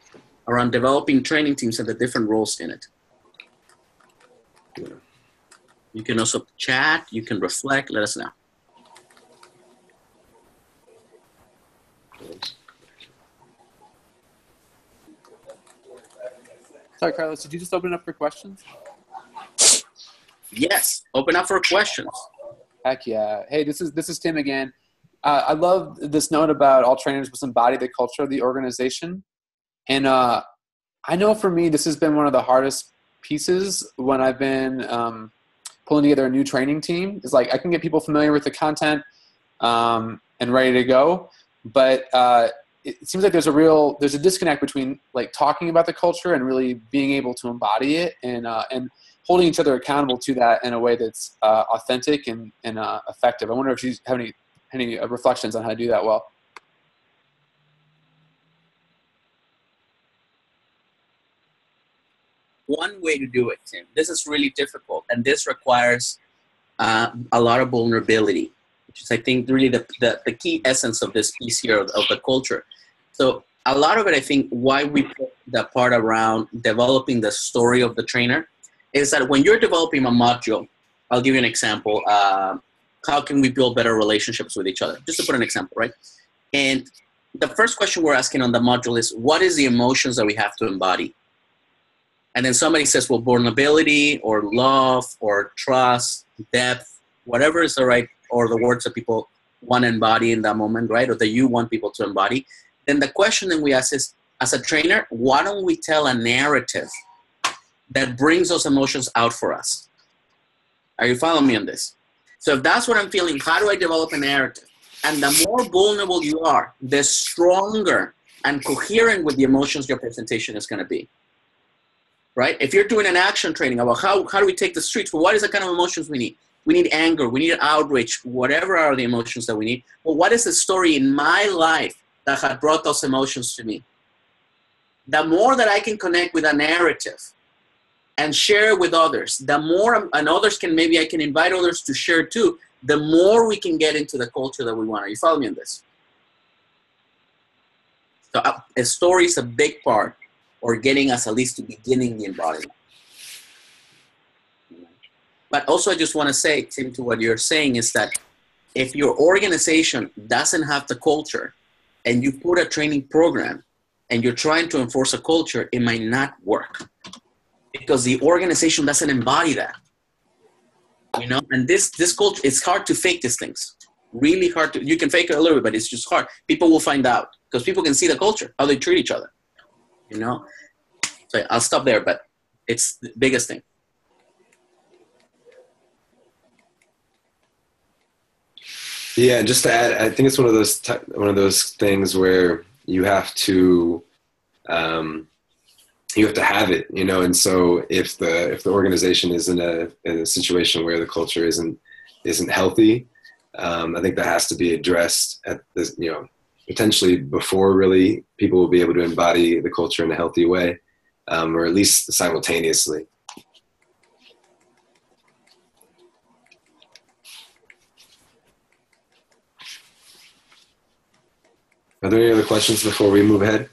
around developing training teams and the different roles in it. You can also chat, you can reflect, let us know. Sorry, Carlos, did you just open it up for questions? Yes, open up for questions. Heck yeah. Hey, this is Tim again. I love this note about all trainers must embody the culture of the organization. And I know for me, this has been one of the hardest pieces when I've been pulling together a new training team. It's like I can get people familiar with the content and ready to go, but it seems like there's a disconnect between like talking about the culture and really being able to embody it and holding each other accountable to that in a way that's authentic and effective. I wonder if you have any reflections on how to do that well. One way to do it, Tim, this is really difficult, and this requires a lot of vulnerability, which is, I think, really the key essence of this piece here of the culture. So a lot of it, I think, why we put the part around developing the story of the trainer is that when you're developing a module, I'll give you an example. How can we build better relationships with each other? Just to put an example, right? And the first question we're asking on the module is, what is the emotions that we have to embody? And then somebody says, well, vulnerability or love or trust, depth, whatever is the right, or the words that people want to embody in that moment, right? Or that you want people to embody. Then the question that we ask is, as a trainer, why don't we tell a narrative that brings those emotions out for us? Are you following me on this? So if that's what I'm feeling, how do I develop a narrative? And the more vulnerable you are, the stronger and coherent with the emotions your presentation is going to be. Right? If you're doing an action training about how do we take the streets, well, what is the kind of emotions we need? We need anger, we need outrage, whatever are the emotions that we need. Well, what is the story in my life that had brought those emotions to me? The more that I can connect with a narrative and share with others, the more, and others can, maybe I can invite others to share too, the more we can get into the culture that we want. Are you following me on this? So a story is a big part, or getting us at least to beginning the embodiment. But also I just want to say, Tim, to what you're saying is that if your organization doesn't have the culture and you put a training program and you're trying to enforce a culture, it might not work because the organization doesn't embody that. You know, and this culture, it's hard to fake these things. Really hard to, you can fake it a little bit, but it's just hard. People will find out because people can see the culture, how they treat each other. You know, so I'll stop there, but it's the biggest thing. Yeah, and just to add, I think it's one of those things where you have to have it, you know. And so if the organization is in a situation where the culture isn't healthy, I think that has to be addressed at this, you know, potentially before really people will be able to embody the culture in a healthy way, or at least simultaneously. Are there any other questions before we move ahead?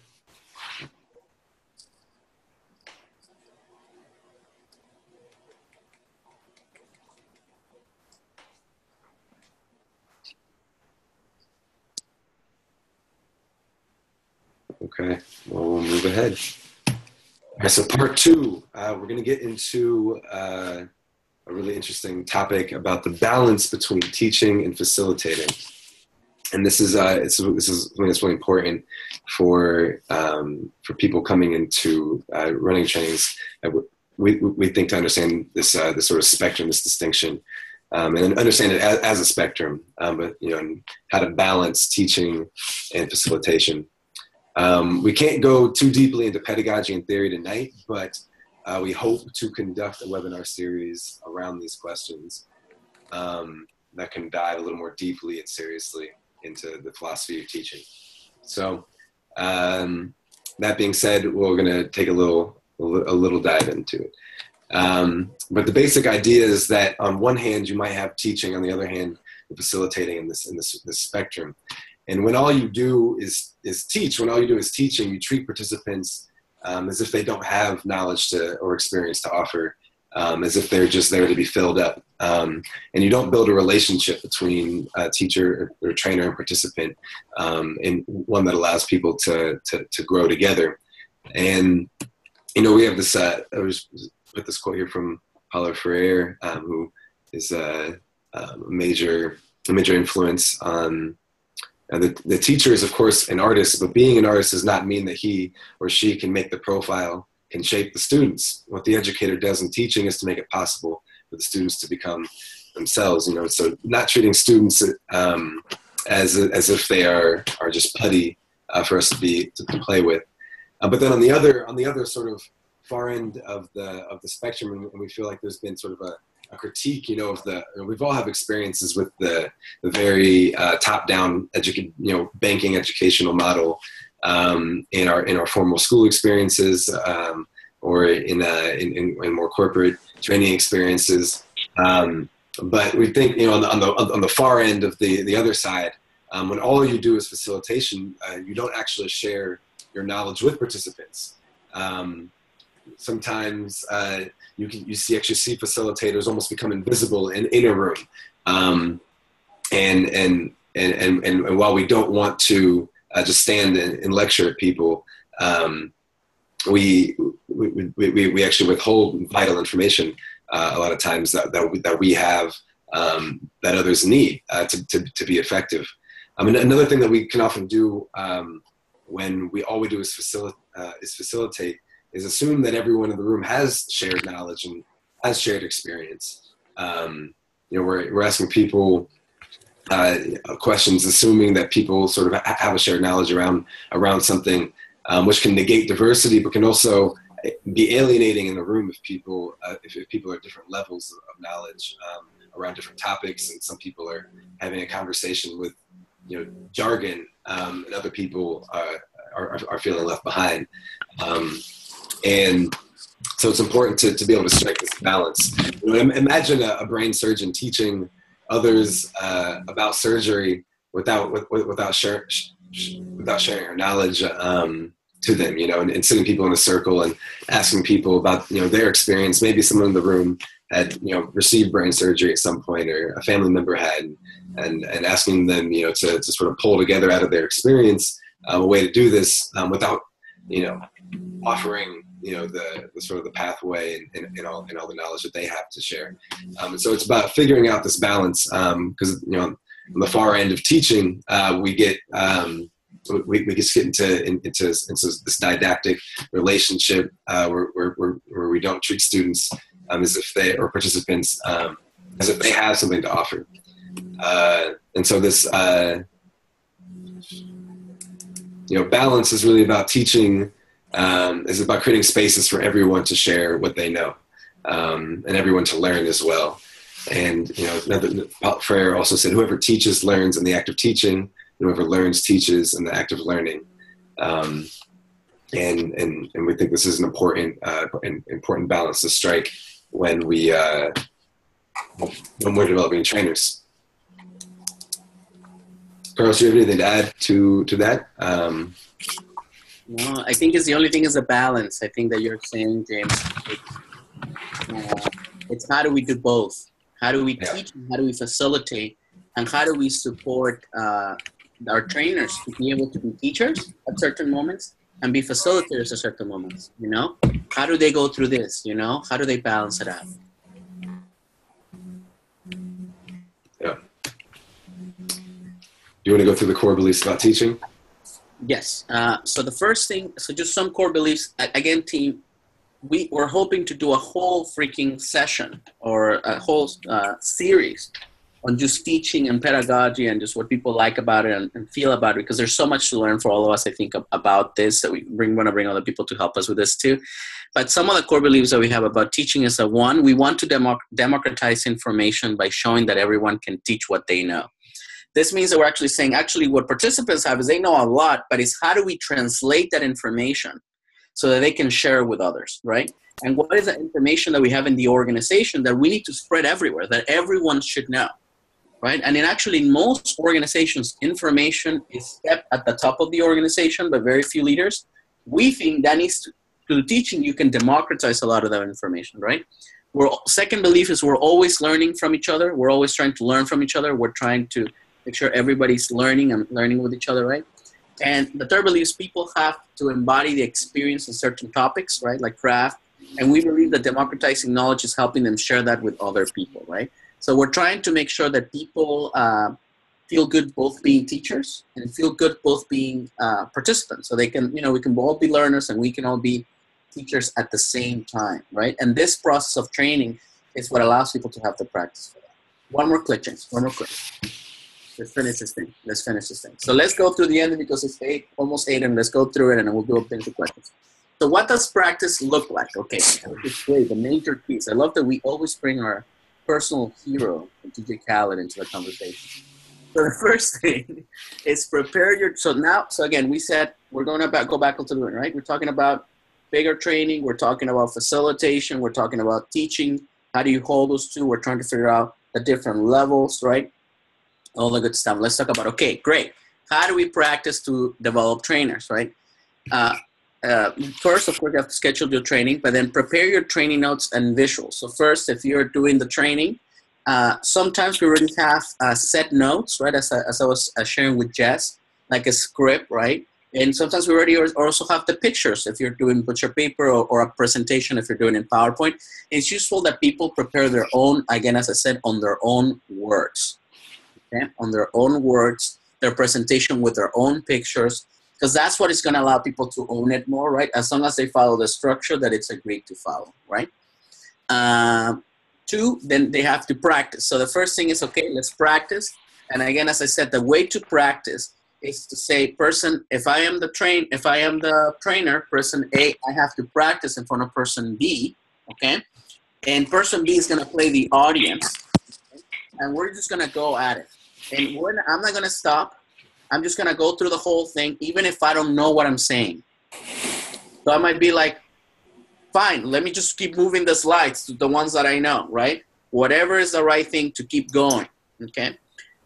Okay, well, we'll move ahead. All right, so part two, we're going to get into a really interesting topic about the balance between teaching and facilitating. And this is something that's really important for people coming into running trainings. We think to understand this sort of spectrum, this distinction, and understand it as a spectrum, but you know, and how to balance teaching and facilitation. We can't go too deeply into pedagogy and theory tonight, but we hope to conduct a webinar series around these questions that can dive a little more deeply and seriously into the philosophy of teaching. So that being said, we're going to take a little dive into it. But the basic idea is that on one hand, you might have teaching, on the other hand, you're facilitating in this spectrum. And when all you do is teach, when all you do is teaching, you treat participants as if they don't have knowledge or experience to offer, as if they're just there to be filled up. And you don't build a relationship between teacher or trainer and participant, and one that allows people to grow together. And, we have this, I was put this quote here from Paulo Freire, who is a major influence on the teacher is, of course, an artist, but being an artist does not mean that he or she can make the profile, can shape the students. What the educator does in teaching is to make it possible for the students to become themselves. So not treating students as if they are just putty for us to play with. But then on the other sort of far end of the spectrum, and we feel like there's been sort of a critique, we've all have experiences with the very top-down banking educational model in our formal school experiences, or in more corporate training experiences. But we think, on the far end of the other side, when all you do is facilitation, you don't actually share your knowledge with participants. Sometimes you actually see facilitators almost become invisible in a room, and while we don't want to just stand and lecture at people, we actually withhold vital information a lot of times that we have, that others need to be effective. Another thing that we can often do when all we do is facilitate is assume that everyone in the room has shared knowledge and has shared experience. We're asking people questions, assuming that people sort of have a shared knowledge around something, which can negate diversity, but can also be alienating in the room if people are at different levels of knowledge around different topics, and some people are having a conversation with jargon, and other people are feeling left behind. And so it's important to be able to strike this balance. Imagine a brain surgeon teaching others about surgery without sharing her knowledge to them, and sitting people in a circle and asking people about their experience. Maybe someone in the room had received brain surgery at some point, or a family member had, and asking them to sort of pull together out of their experience a way to do this without offering the sort of the pathway and all the knowledge that they have to share. And so it's about figuring out this balance, because on the far end of teaching, we get into this didactic relationship where we don't treat students as if they, or participants, as if they have something to offer. And so this balance is really about teaching. Is about creating spaces for everyone to share what they know, and everyone to learn as well. And Freire also said, "Whoever teaches learns in the act of teaching. Whoever learns teaches in the act of learning." And we think this is an important balance to strike when we're developing trainers. Carlos, do you have anything to add to that? No, I think the only thing is the balance. I think that you're saying, James. It's how do we do both? How do we teach? How do we facilitate? And how do we support our trainers to be able to be teachers at certain moments and be facilitators at certain moments? How do they go through this? How do they balance it out? Yeah. Do you want to go through the core beliefs about teaching? Yes. So the first thing, just some core beliefs. Again, team, we're hoping to do a whole freaking session or a whole series on just teaching and pedagogy and just what people like about it and feel about it, because there's so much to learn for all of us, I think, about this, that we want to bring other people to help us with this too. But some of the core beliefs that we have about teaching is that, one, we want to democratize information by showing that everyone can teach what they know. This means that we're actually saying, what participants have is they know a lot, but it's how do we translate that information so that they can share it with others, right? And what is the information that we have in the organization that we need to spread everywhere, that everyone should know, right? And actually, in most organizations, information is kept at the top of the organization by very few leaders. We think that needs to, through teaching, you can democratize a lot of that information, right? Second belief is we're always learning from each other. We're always trying to learn from each other. We're trying to make sure everybody's learning and learning with each other, right? And the third belief is people have to embody the experience in certain topics, right? Like craft. And we believe that democratizing knowledge is helping them share that with other people, right? So we're trying to make sure that people feel good both being teachers and feel good both being participants. So they can, we can all be learners and we can all be teachers at the same time, right? And this process of training is what allows people to have the practice for that. One more click, James. One more click. Let's finish this thing. So let's go through the end because it's almost 8, and let's go through it and then we'll go into questions. So what does practice look like? Okay, it's great, the major piece. I love that we always bring our personal hero, DJ Khaled, into the conversation. So the first thing is prepare your, so again, we said we're going to go back into the room, right? We're talking about bigger training. We're talking about facilitation. We're talking about teaching. How do you hold those two? We're trying to figure out the different levels, right? All the good stuff. Let's talk about, okay, great. How do we practice to develop trainers, right? First, of course, you have to schedule your training, but then prepare your training notes and visuals. So first, if you're doing the training, sometimes we already have set notes, right? As I was sharing with Jess, like a script, right? And sometimes we already also have the pictures if you're doing butcher paper or a presentation if you're doing in PowerPoint. It's useful that people prepare their own, again, as I said, on their own words. Okay? On their own words, their presentation with their own pictures, because that's what is going to allow people to own it more, right? As long as they follow the structure that it's agreed to follow, right? 2, then they have to practice. So the first thing is, okay, let's practice. And again, as I said, the way to practice is to say, if I am the trainer, person A, I have to practice in front of person B, okay? And person B is going to play the audience, and we're just going to go at it. And I'm not going to stop. I'm just going to go through the whole thing, even if I don't know what I'm saying. So I might be like, fine, let me just keep moving the slides to the ones that I know, right? Whatever is the right thing to keep going, okay?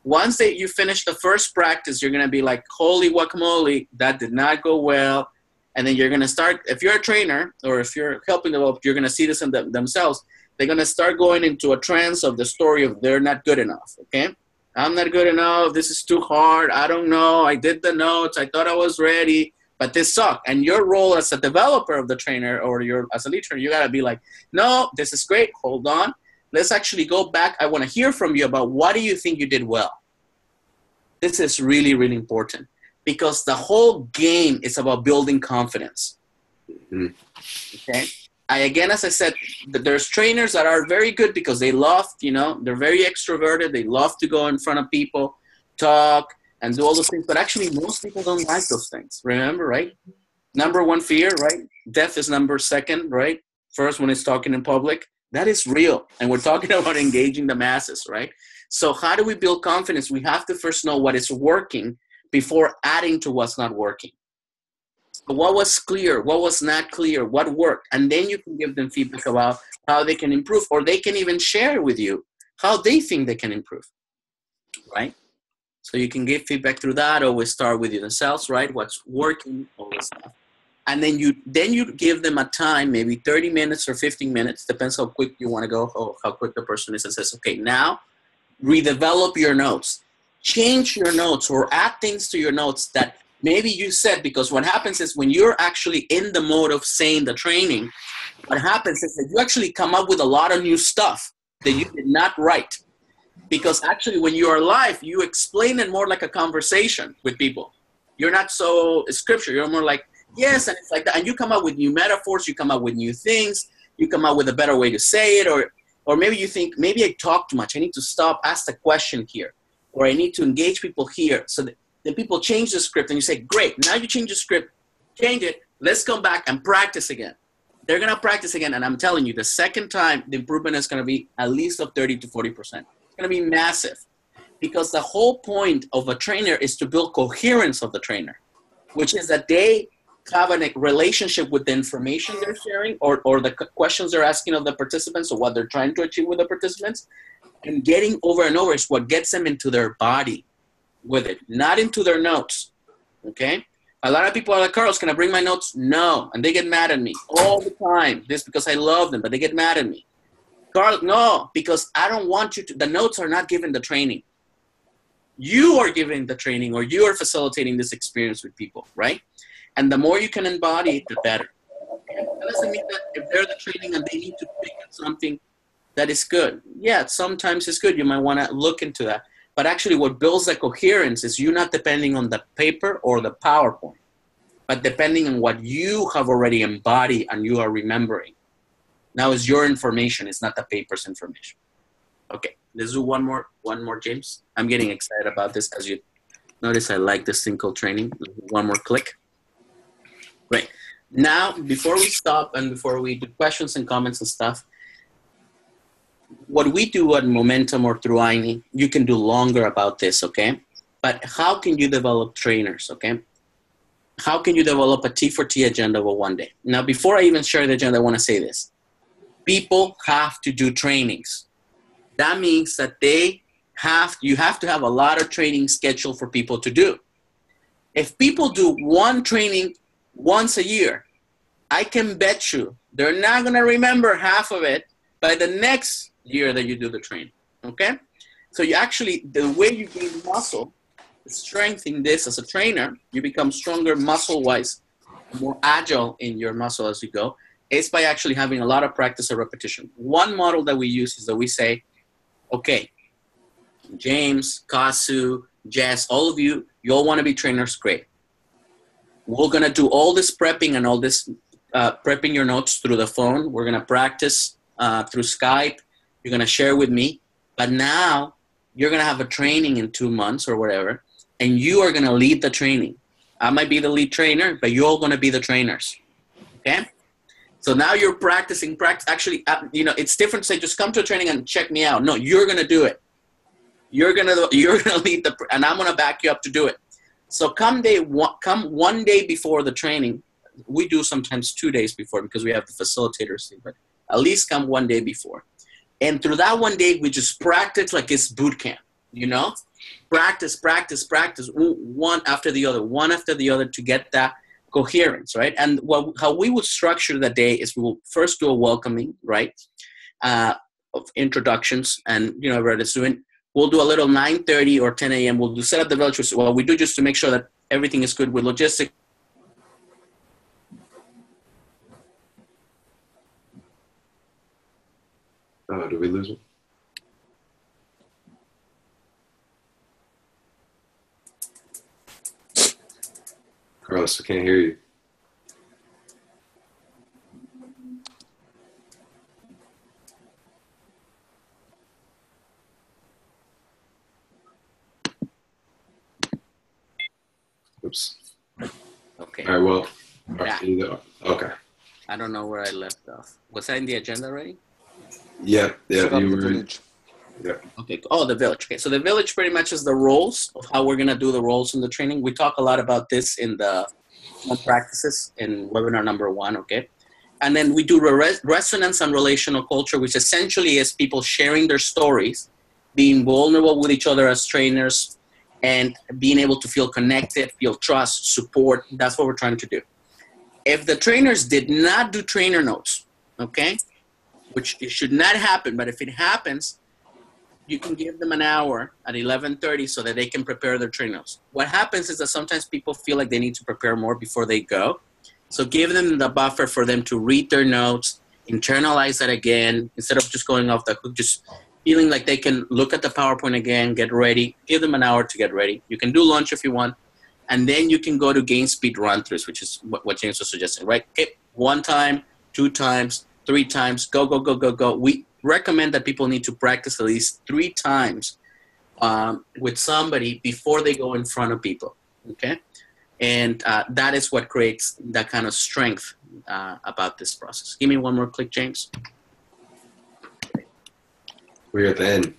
Once you finish the first practice, you're going to be like, holy guacamole, that did not go well. And then you're going to start, if you're a trainer or if you're helping develop, you're going to see this in themselves. They're going to start going into a trance of the story of they're not good enough, okay? I'm not good enough. This is too hard. I don't know. I did the notes. I thought I was ready, but this sucked. And your role as a developer of the trainer or as a lead trainer, you got to be like, no, this is great. Hold on. Let's actually go back. I want to hear from you about what do you think you did well. This is really, really important because the whole game is about building confidence. Mm-hmm. Okay. Again, as I said, there's trainers that are very good because they love, they're very extroverted. They love to go in front of people, talk, and do all those things. But actually, most people don't like those things. Remember, right? Number one fear, right? Death is number second, right? First, when it's talking in public. That is real. And we're talking about engaging the masses, right? So how do we build confidence? We have to first know what is working before adding to what's not working. What was clear, what was not clear, what worked, and then you can give them feedback about how they can improve, or they can even share with you how they think they can improve, right? So you can give feedback through that. Always start with themselves, right? What's working, all this stuff. And then you give them a time, maybe 30 minutes or 15 minutes, depends how quick you want to go, or how quick the person is, and says, okay, now redevelop your notes. Change your notes or add things to your notes that maybe you said, because what happens is when you're actually in the mode of saying the training, what happens is that you actually come up with a lot of new stuff that you did not write. Because actually when you are live, you explain it more like a conversation with people. You're not so scripture. You're more like, yes, and it's like that. And you come up with new metaphors. You come up with new things. You come up with a better way to say it. Or maybe you think, maybe I talk too much. I need to stop, ask the question here. Or I need to engage people here. So that then people change the script, and you say, great, now you change the script, change it, let's come back and practice again. They're going to practice again, and I'm telling you, the second time, the improvement is going to be at least of 30 to 40%. It's going to be massive, because the whole point of a trainer is to build coherence of the trainer, which is that they have a relationship with the information they're sharing or the questions they're asking of the participants or what they're trying to achieve with the participants. And getting over and over is what gets them into their body with it, not into their notes, okay? A lot of people are like, Carlos, can I bring my notes? No, and they get mad at me all the time. This because I love them, but they get mad at me. Carl, no, because I don't want you to, the notes are not given the training. You are giving the training or you are facilitating this experience with people, right? And the more you can embody it, the better. Okay? That doesn't mean that if they're the training and they need to pick up something that is good. Yeah, sometimes it's good. You might want to look into that. But actually what builds the coherence is you not depending on the paper or the PowerPoint, but depending on what you have already embodied and you are remembering. Now it's your information. It's not the paper's information. Okay, let's do one more, James. I'm getting excited about this because you notice I like this thing called training. One more click. Great. Now, before we stop and before we do questions and comments and stuff, what we do at Momentum or through ayni, you can do longer about this, okay? But how can you develop trainers, okay? How can you develop a T4T agenda over one day? Now, before I even share the agenda, I want to say this. People have to do trainings. That means that you have to have a lot of training scheduled for people to do. If people do one training once a year, I can bet you they're not going to remember half of it by the next year that you do the training, okay? So you actually, the way you gain muscle, strength in this as a trainer, you become stronger muscle-wise, more agile in your muscle as you go, is by actually having a lot of practice and repetition. One model that we use is that we say, okay, James, Kasu, Jess, all of you, you all want to be trainers, great. We're going to do all this prepping and all this prepping your notes through the phone. We're going to practice through Skype. You're going to share with me. But now you're going to have a training in 2 months or whatever, and you are going to lead the training. I might be the lead trainer, but you're all going to be the trainers, okay? So now you're practicing. Actually, you know, it's different to say just come to a training and check me out. No, you're going to do it. You're going to lead and I'm going to back you up to do it. So come one day before the training. We do sometimes 2 days before because we have the facilitators thing, but at least come one day before. And through that one day, we just practice like it's boot camp, you know? Practice, practice, practice, one after the other to get that coherence, right? And how we would structure the day is we will first do a welcoming, right? Of introductions and, you know, everybody's doing. We'll do a little 9:30 or 10 a.m. We'll do set up the village. Well, we do just to make sure that everything is good with logistics. Oh, did we lose him? Carlos, I can't hear you. Oops. Okay. All right, well, Yeah. Okay. I don't know where I left off. Was that in the agenda already? Yeah, Set up you the were. village. Yeah. Okay. Oh, the village. Okay. So the village pretty much is the roles of how we're going to do the roles in the training. We talk a lot about this in the practices in webinar number 1. Okay. And then we do resonance and relational culture, which essentially is people sharing their stories, being vulnerable with each other as trainers, and being able to feel connected, feel trust, support. That's what we're trying to do. If the trainers did not do trainer notes, okay, which it should not happen, but if it happens, you can give them an hour at 11:30 so that they can prepare their trainer notes. What happens is that sometimes people feel like they need to prepare more before they go. So give them the buffer for them to read their notes, internalize that again, instead of just going off the hook, just feeling like they can look at the PowerPoint again, get ready, give them an hour to get ready. You can do lunch if you want, and then you can go to gain speed run-throughs, which is what James was suggesting, right? Okay, 1 time, 2 times, 3 times, go, go, go, go, go. We recommend that people need to practice at least 3 times with somebody before they go in front of people, okay? And that is what creates that kind of strength about this process. Give me one more click, James. We're at the end.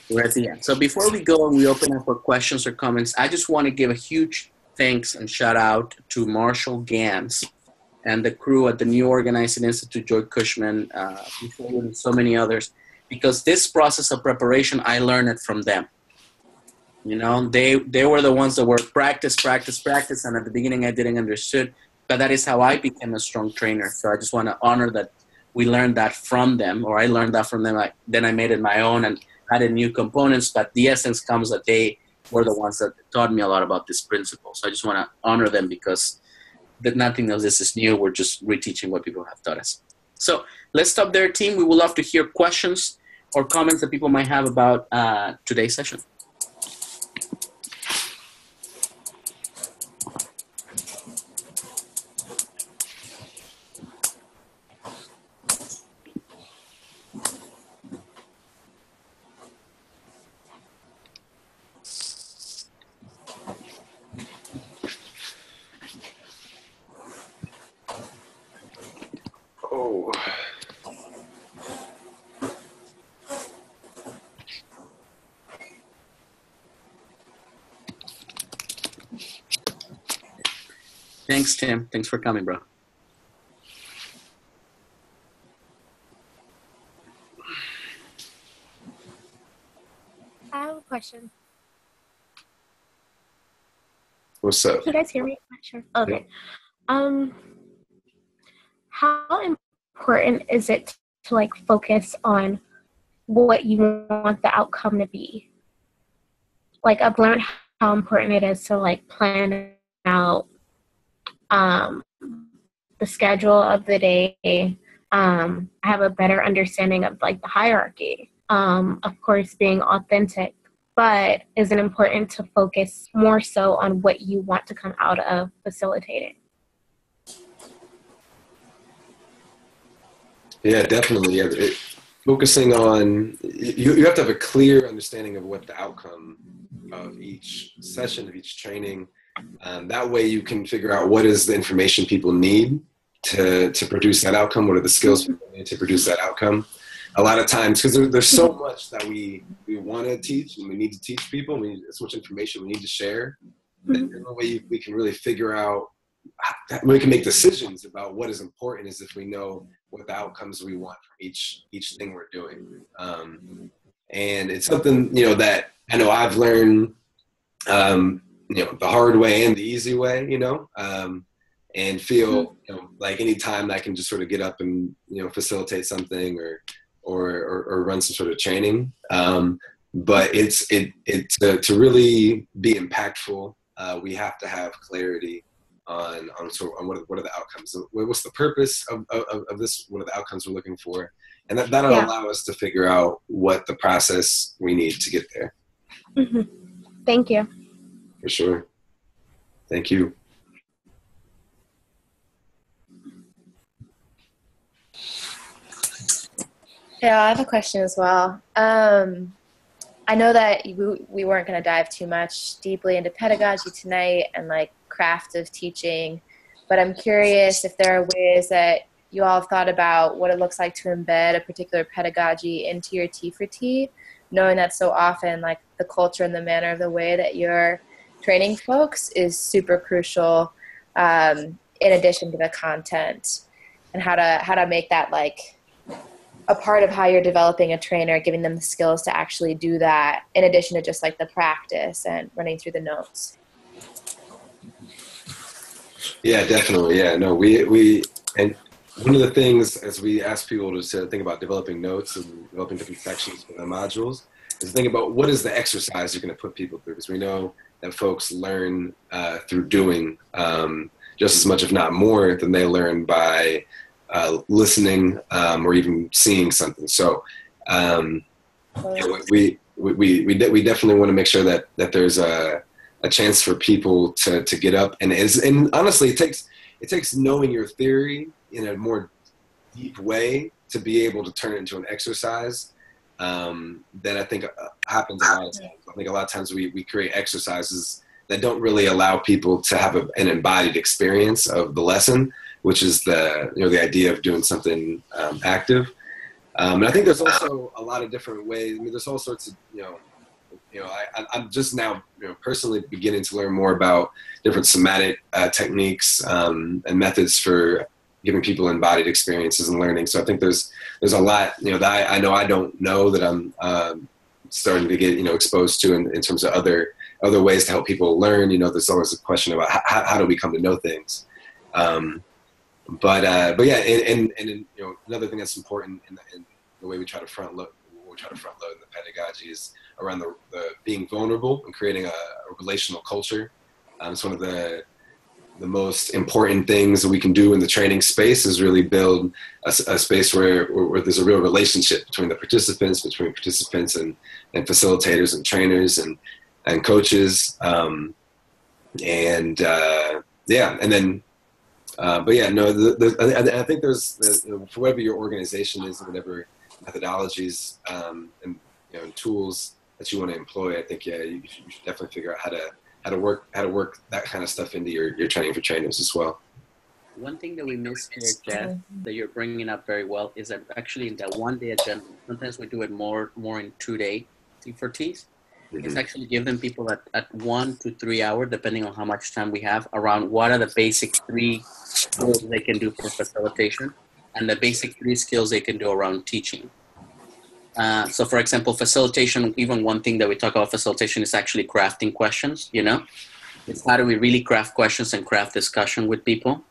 We're at the end. So before we go and we open up for questions or comments, I just want to give a huge thanks and shout out to Marshall Gans and the crew at the new Organizing Institute, Joy Cushman, and so many others, because this process of preparation, I learned it from them. You know, they were the ones that were practice, and at the beginning I didn't understood, but that is how I became a strong trainer. So I just want to honor that we learned that from them, or I learned that from them. Then I made it my own and added new components, but the essence comes that they were the ones that taught me a lot about this principle. So I just want to honor them, because nothing of this is new. We're just reteaching what people have taught us. So let's stop there, team. We would love to hear questions or comments that people might have about today's session. Oh. Thanks, Tim. Thanks for coming, bro. I have a question. What's up? Can you guys hear me? I'm not sure. Okay. How important is it to like focus on what you want the outcome to be? Like, I've learned how important it is to like plan out the schedule of the day. I have a better understanding of like the hierarchy. Of course, being authentic, but is it important to focus more so on what you want to come out of facilitating? Yeah, definitely. Yeah, focusing on, you have to have a clear understanding of what the outcome of each session, of each training. That way you can figure out what is the information people need to produce that outcome. What are the skills people need to produce that outcome? A lot of times, because there's so much that we want to teach and we need to teach people, so much information we need to share. The only way we can really figure out, we can make decisions about what is important is if we know what the outcomes we want from each thing we're doing. And it's something, that I know I've learned, the hard way and the easy way, and feel, like anytime I can just sort of get up and, facilitate something or run some sort of training. But to really be impactful, we have to have clarity on what are the outcomes, what's the purpose of this, what are the outcomes we're looking for, and that'll allow us to figure out what the process we need to get there. Mm-hmm. Thank you. For sure. Thank you. Yeah, I have a question as well. I know that we weren't going to dive too much deeply into pedagogy tonight and like craft of teaching, but I'm curious if there are ways that you all have thought about what it looks like to embed a particular pedagogy into your T for T, knowing that so often like the culture and the manner of the way that you're training folks is super crucial, in addition to the content, and how to make that like a part of how you're developing a trainer, giving them the skills to actually do that, in addition to just like the practice and running through the notes. Yeah, definitely. Yeah, no, we and one of the things as we ask people to think about developing notes and developing different sections for their modules is think about what is the exercise you're going to put people through, because we know that folks learn through doing just as much, if not more, than they learn by listening or even seeing something. So we definitely want to make sure that there's a chance for people to get up and honestly it takes knowing your theory in a more deep way to be able to turn it into an exercise that I think happens a lot of times. I think a lot of times we create exercises that don't really allow people to have an embodied experience of the lesson, which is the idea of doing something active. And I think there's also a lot of different ways. I mean, there's all sorts of I'm just now personally beginning to learn more about different somatic techniques and methods for giving people embodied experiences and learning. So I think there's a lot that I know I don't know that I'm starting to get exposed to in terms of other ways to help people learn. There's always a question about how do we come to know things. But yeah, and another thing that's important in the way we try to front load in the pedagogy is around the being vulnerable and creating a relational culture. It's one of the most important things that we can do in the training space is really build a space where there's a real relationship between participants and facilitators and trainers and coaches. And then but yeah, no, I think there's for whatever your organization is, whatever methodologies and tools that you want to employ, I think you should definitely figure out how to work that kind of stuff into your training for trainers as well. One thing that we missed here, Jeff, that you're bringing up very well is that actually in that 1 day agenda, sometimes we do it more in 2 day T4Ts. It's actually giving people at 1 to 3 hours, depending on how much time we have, around what are the basic 3 skills they can do for facilitation and the basic 3 skills they can do around teaching. So for example, facilitation, even one thing that we talk about facilitation is actually crafting questions, It's how do we really craft questions and craft discussion with people,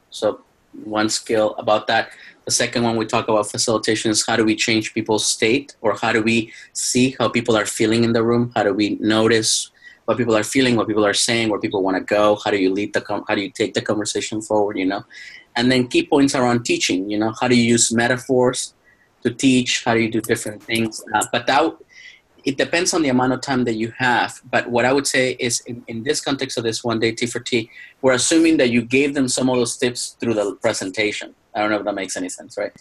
So one skill about that. The second one we talk about facilitation is how do we change people's state, or how do we see how people are feeling in the room? How do we notice what people are feeling, what people are saying, where people want to go? How do you how do you take the conversation forward, And then key points around teaching, How do you use metaphors to teach? How do you do different things? But it depends on the amount of time that you have. But what I would say is in this context of this 1 day T4T, we're assuming that you gave them some of those tips through the presentation. I don't know if that makes any sense, right?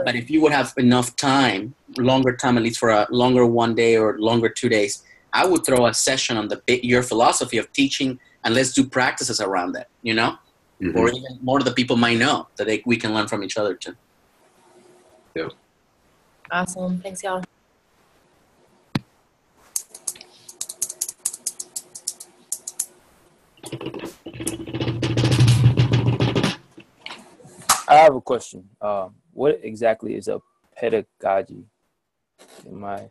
But if you would have enough time, longer time, at least for a longer 1 day or longer 2 days, I would throw a session on your philosophy of teaching, and let's do practices around that, Or even more that people might know that we can learn from each other too. Yeah. Awesome. Thanks, y'all. I have a question. What exactly is a pedagogy? Am I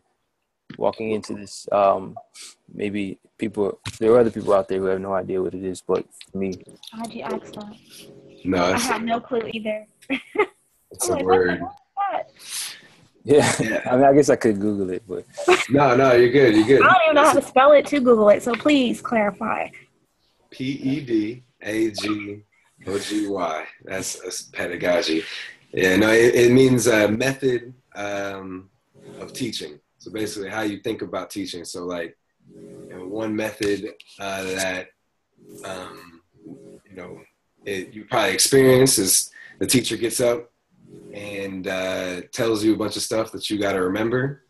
walking into this? Maybe there are other people out there who have no idea what it is, but for me. How'd you ask that? No, I have no clue either. It's a word. Yeah. I mean, I guess I could Google it, but. No, you're good. You're good. I don't even know how to spell it to Google it, so please clarify. PEDAGOGY. That's pedagogy. Yeah, no, it means a method of teaching. So basically how you think about teaching. So like one method that, you probably experience is the teacher gets up and tells you a bunch of stuff that you got to remember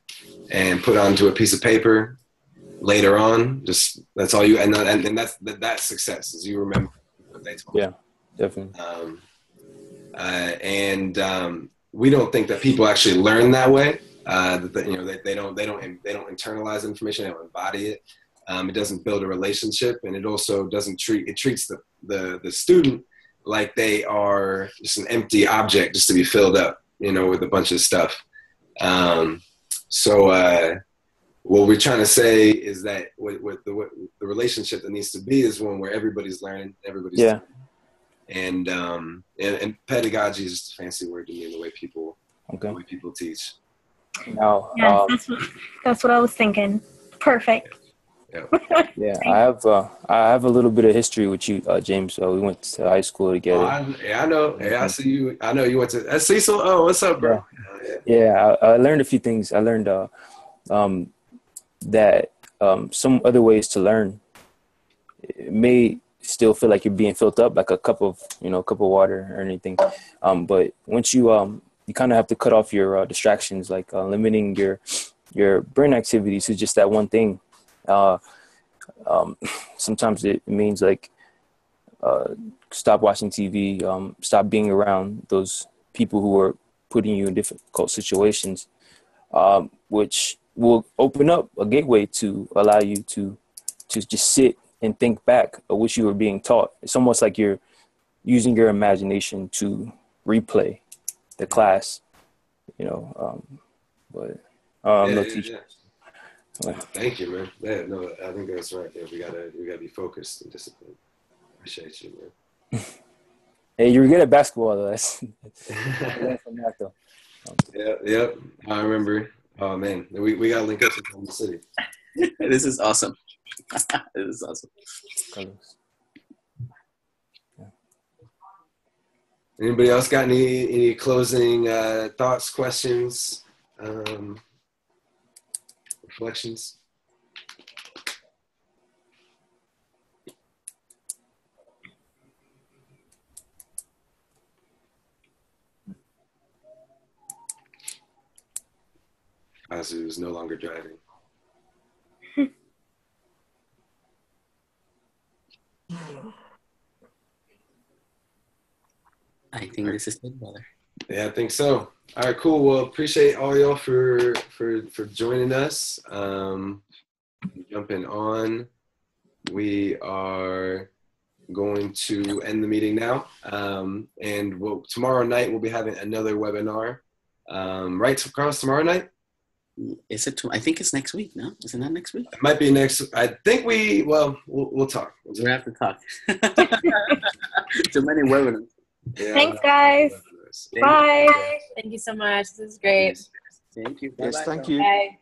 and put onto a piece of paper later on. Just that's all you, and that's success, is you remember what they told you. Yeah, definitely. We don't think that people actually learn that way. They don't internalize information. They don't embody it. It doesn't build a relationship, and it also treats the student like they are just an empty object just to be filled up, with a bunch of stuff. So what we're trying to say is that what the relationship that needs to be is one where everybody's learning, everybody's yeah. And pedagogy is just a fancy word to me in the way people teach. Now, yeah, that's what I was thinking. Perfect. Yeah, I have a little bit of history with you, James. So we went to high school together. I know. Hey, I see you. I know you went to Cecil. Oh, what's up, bro? Yeah, I learned a few things. I learned that some other ways to learn may still feel like you're being filled up, like a cup of water or anything. But once you kind of have to cut off your distractions, like limiting your brain activity to just that one thing. Sometimes it means like stop watching TV, stop being around those people who are putting you in difficult situations, which will open up a gateway to allow you to just sit and think back of what you were being taught. It's almost like you're using your imagination to replay the class, you know. But I'm no teacher. Thank you, man. Yeah, no, I think that's right. Yeah, we gotta be focused and disciplined. Appreciate you, man. Hey, you're good at basketball, though. That's I learned from that, though. Yep. I remember. Oh man, we gotta link up sometime in the city. This is awesome. This is awesome. Anybody else got any closing thoughts, questions, reflections? Azu is no longer driving. I think this is it, brother. Yeah, I think so. All right, cool. Well, appreciate all y'all for joining us. Jumping on. We are going to end the meeting now. And tomorrow night we'll be having another webinar. Right, Carlos, tomorrow night? Is it? I think it's next week. No, is it not next week? It might be next. I think we'll talk. We have to talk. Too many webinars. Yeah, thanks, guys. Bye. Thank you so much. This is great. Thank you. Yes, Bye-bye. thank you. Bye.